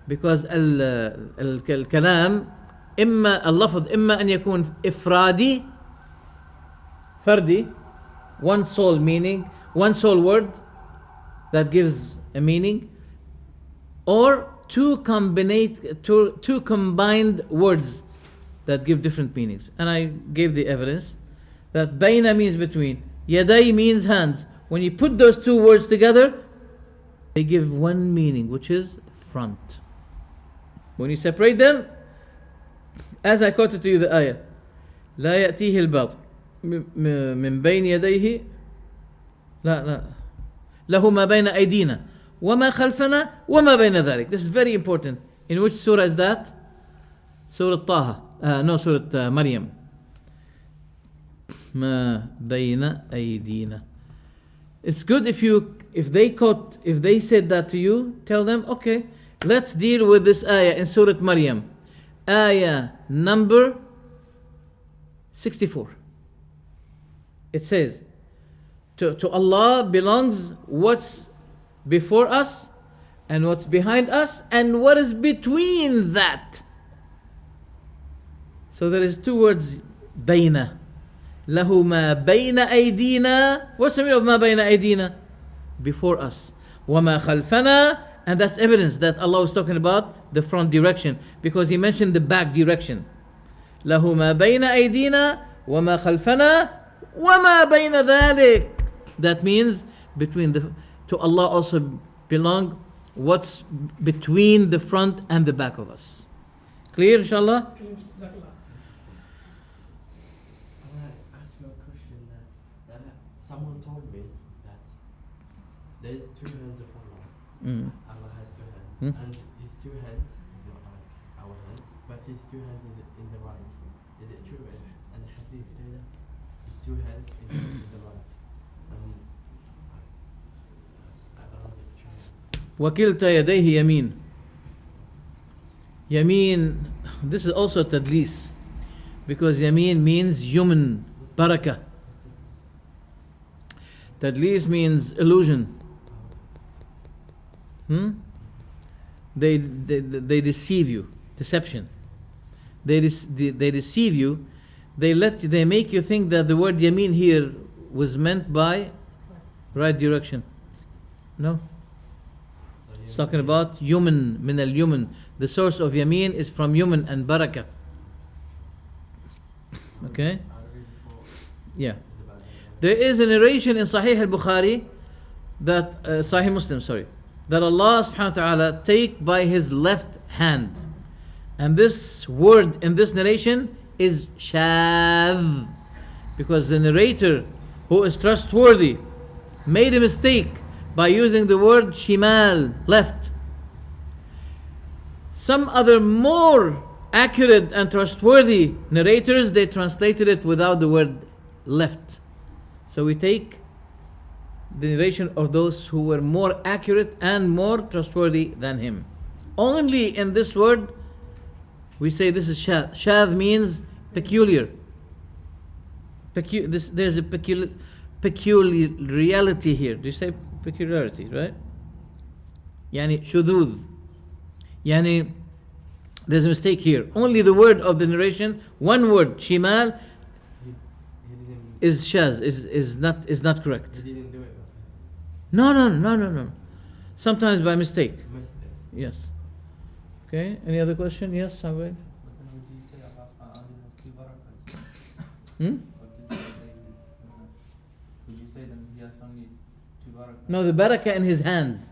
Because الكلام إما اللفظ إما أن يكون إفرادي فردي, one sole meaning, one sole word that gives a meaning, or two combined words that give different meanings. And I gave the evidence that bayna means between, yaday means hands. When you put those two words together, they give one meaning, which is front. When you separate them, as I quoted to you the ayah, لا يأتيه الباطل من بين يديه لا له ما بين أيدينا وما خلفنا وما بين ذلك. This is very important. In which surah is that? Surah Taha. No, Surah Maryam. ما بين أيدينا. It's good if they said that to you, tell them, okay, let's deal with this ayah in Surah Maryam. Ayah number 64. It says, to Allah belongs what's before us and what's behind us and what is between that. So there is two words, bayna. له ما بين أيدينا. What's the meaning of ما بين أيدينا? Before us. وما خلفنا. And that's evidence that Allah was talking about the front direction, because He mentioned the back direction. له ما بين أيدينا وما خلفنا وما بين ذلك. That means to Allah also belong what's between the front and the back of us. Clear, inshallah? Clear, Jazakallah. I want to ask you a question that someone told me that there's two hands of Allah. Allah has two hands. And His two hands is not like our hands, but His two hands is in the right. Is it true? And the hadith say that His two hands in the right. I don't know if it's true. وكلتا يديه يمين. Yameen, this is also tadlis, because yameen means human, barakah. Tadlis means illusion. They deceive you, deception. They deceive you. They make you think that the word yameen here was meant by right direction. No. It's talking about human, min al human. The source of yameen is from human and barakah. Okay? Yeah. There is a narration in Sahih al-Bukhari that Sahih Muslim, sorry, that Allah subhanahu wa ta'ala take by His left hand. And this word in this narration is shav, because the narrator, who is trustworthy, made a mistake by using the word shimal, left. Some other more accurate and trustworthy narrators, they translated it without the word left. So we take the narration of those who were more accurate and more trustworthy than him. Only in this word we say this is shadh. Shadh means peculiar. There's a peculiarity here. Do you say peculiarity, right? Yani shudud. Yani there's a mistake here. Only the word of the narration, one word, shimal, is shaz, is not correct. He didn't do it. No. Sometimes by mistake. Mistake. Yes. Okay. Any other question? Yes, Abdul. Would you say then he has only two barakah? No, the barakah in his hands.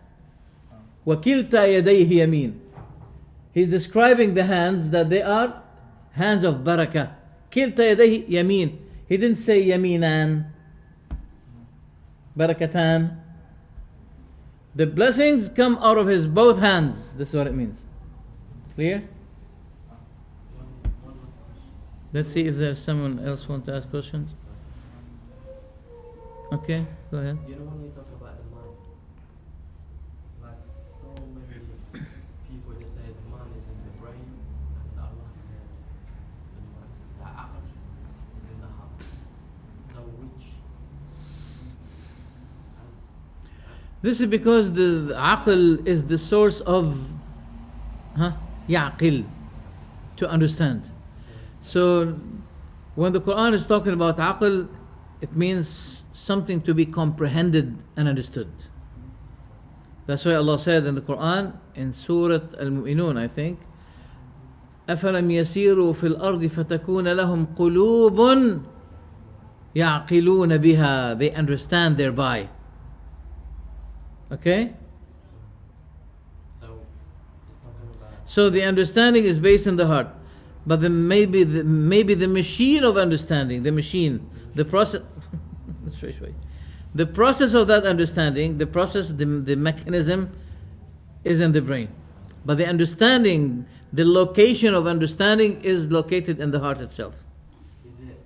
وَكِلْتَا يَدَيْهِ يَمِينٌ. He's describing the hands that they are hands of barakah. كِلْتَا يَدَيْهِ يَمِين. He didn't say yaminan, barakatan. The blessings come out of his both hands. This is what it means. Clear? One last question. Let's see if there's someone else want to ask questions. Okay, go ahead. You know when you talk about the mind, like so many people they say the mind is in the brain and Allah says the aql is in the heart. So which? This is because the aql is the source of ya'qil, to understand. So when the Quran is talking about aql, it means something to be comprehended and understood. That's why Allah said in the Quran, in Surah Al-Mu'minun, I think, أَفَلَمْ يَسِيرُوا فِي الْأَرْضِ فَتَكُونَ لَهُمْ قُلُوبٌ يَعْقِلُونَ بِهَا. They understand thereby. Okay? So the understanding is based in the heart. But then maybe the machine of understanding, the process, the process of that understanding, the mechanism is in the brain. But the understanding, the location of understanding is located in the heart itself. Is it?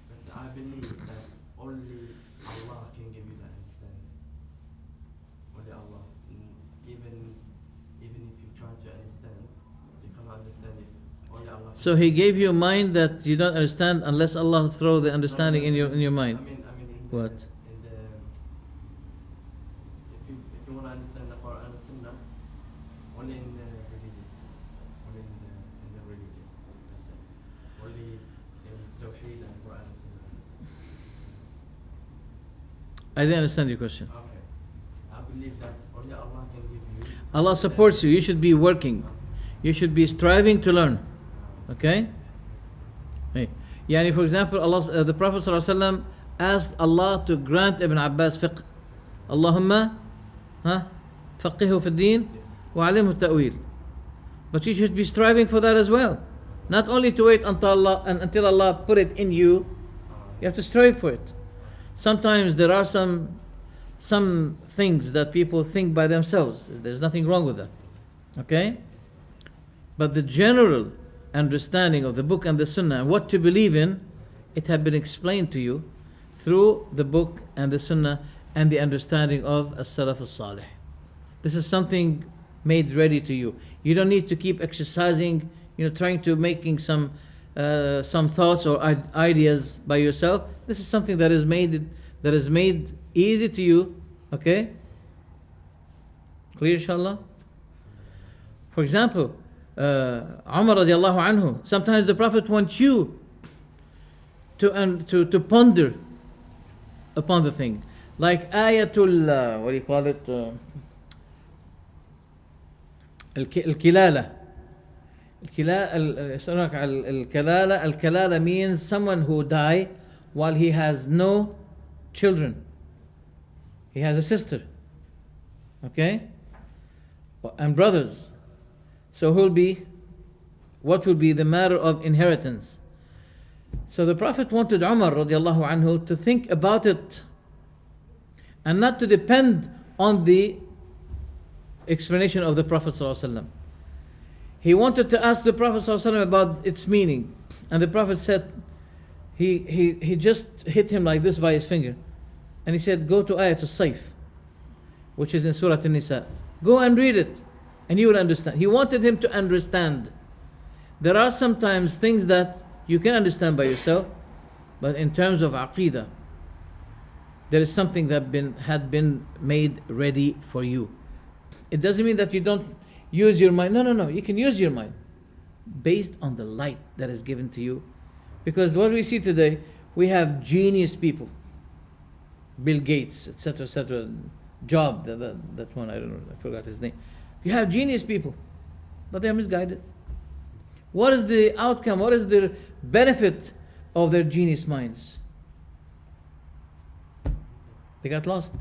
But I believe that only Allah can give you that understanding. Only Allah. Even if you try to understand, you cannot understand it. Only Allah. So He gave you a mind that you don't understand unless Allah throw the understanding in your mind. I mean in What? In the if you want to understand the Quran and Sunnah, only in the religious, only in the religion. That's it. Only in Tawheed and Quran and Sunnah. I didn't understand your question. Okay. I believe that only Allah can give you. Allah supports you. You should be working. You should be striving to learn. Okay? Hey. Yani for example, the Prophet ﷺ asked Allah to grant Ibn Abbas fiqh. Allahumma faqihu fi din wa alimhu ta'wil. But you should be striving for that as well. Not only to wait until Allah put it in you. You have to strive for it. Sometimes there are some things that people think by themselves. There's nothing wrong with that. Okay? But the general understanding of the book and the sunnah and what to believe in, it had been explained to you through the book and the sunnah and the understanding of as-salaf as-salih. This is something made ready to you. You don't need to keep exercising, trying to making some thoughts or ideas by yourself. This is something that is made easy to you. Okay? Clear, inshallah? For example, Umar radiallahu anhu, sometimes the Prophet wants you to ponder upon the thing. Like ayatul, what do you call it? Al-kilala. Al-kilala means someone who died while he has no children. He has a sister. Okay? And brothers. So what will be the matter of inheritance? So the Prophet wanted Umar radiallahu anhu to think about it and not to depend on the explanation of the Prophet sallallahu alaihi wasallam. He wanted to ask the Prophet sallallahu alaihi wasallam about its meaning, and the Prophet said, he just hit him like this by his finger, and he said, go to Ayat al-Sayf, which is in Surah An-Nisa. Go and read it, and you will understand. He wanted him to understand. There are sometimes things that you can understand by yourself, but in terms of aqeedah, there is something that had been made ready for you. It doesn't mean that you don't use your mind. No. You can use your mind based on the light that is given to you. Because what we see today, we have genius people. Bill Gates, etc. Job, that one, I don't know, I forgot his name. You have genius people, but they are misguided. What is the outcome? What is the benefit of their genius minds? They got lost.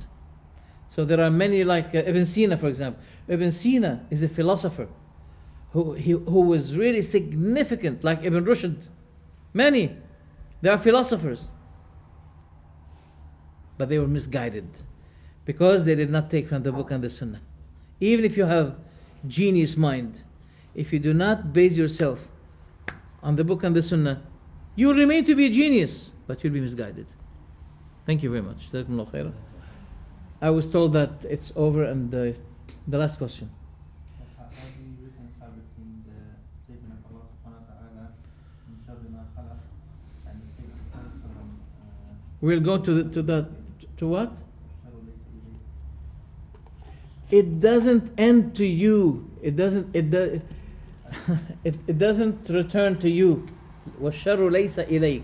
So there are many, like Ibn Sina, for example. Ibn Sina is a philosopher who was really significant, like Ibn Rushd. Many. They are philosophers. But they were misguided because they did not take from the book and the sunnah. Even if you have genius mind, if you do not base yourself on the book and the sunnah, you will remain to be a genius, but you'll be misguided. Thank you very much. Jazakumullah khairan. I was told that it's over, and the last question. How do you reconcile between the statement of Allah subhanahu wa ta'ala, "Min sharri ma khalaq," and the statement of Allah subhanahu We'll go to that. To what? "Sharru laysa ilayk." It doesn't end to you. It doesn't return to you. وَالشَّرُّ لَيْسَ إِلَيْكَ.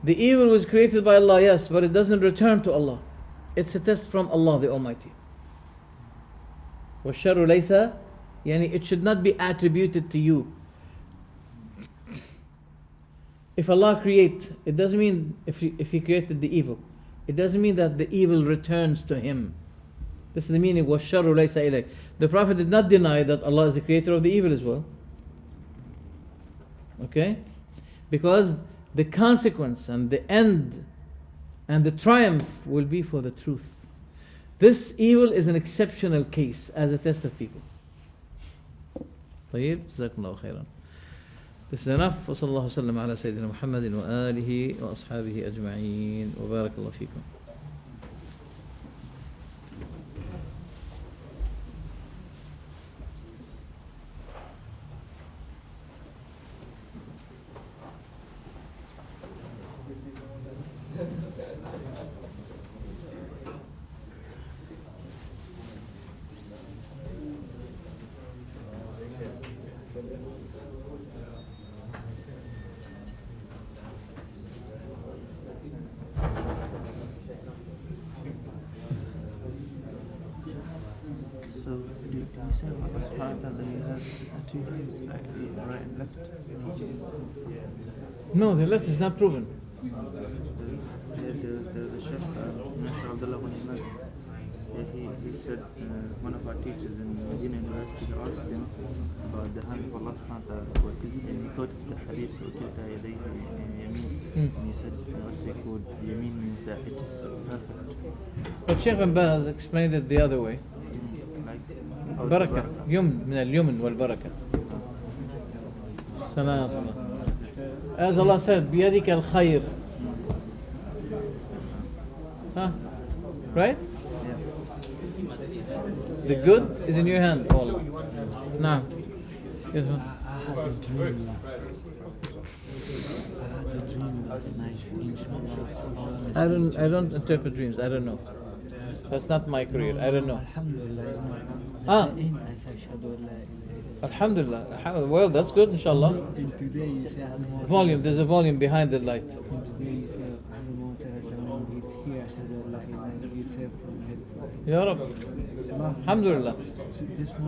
The evil was created by Allah, yes, but it doesn't return to Allah. It's a test from Allah the Almighty. وَالشَّرُّ لَيْسَ, yani it should not be attributed to you. If Allah create, it doesn't mean if he created the evil, it doesn't mean that the evil returns to Him. This is the meaning, وَالشَّرُّ لَيْسَ إِلَيْكَ. The Prophet did not deny that Allah is the creator of the evil as well. Okay? Because the consequence and the end and the triumph will be for the truth. This evil is an exceptional case as a test of people. طيب جزاكم الله خيرا. This is enough. وصلى الله وسلم على سيدنا محمد وآله وأصحابه أجمعين وبارك الله فيكم. So, do you say Allah subhanahu wa ta'ala he has two hands, like right and left? No, the left is not proven. The Sheikh, Mr. Abdul, he said, one of our teachers in Medina University asked him about the hand of Allah subhanahu wa ta'ala, and he quoted the hadith, وَكِلْتَا يَدَيْهِ يَمِينٌ, and he said, what's it called? Yameen means that it is perfect. But Sheikh bin Baz explained it the other way. بركة يمن من اليمن والبركة. سلام. As Allah said, بيدك الخير. Huh? Right? The good is in your hand, Allah. نعم. Yes, I had a dream last night. I don't interpret dreams. I don't know. That's not my career. I don't know. Alhamdulillah. Alhamdulillah. Well, that's good, inshallah. And today you say Volume. There's a volume behind the light. And today you say he's here. You say from Ya Rab. Alhamdulillah. this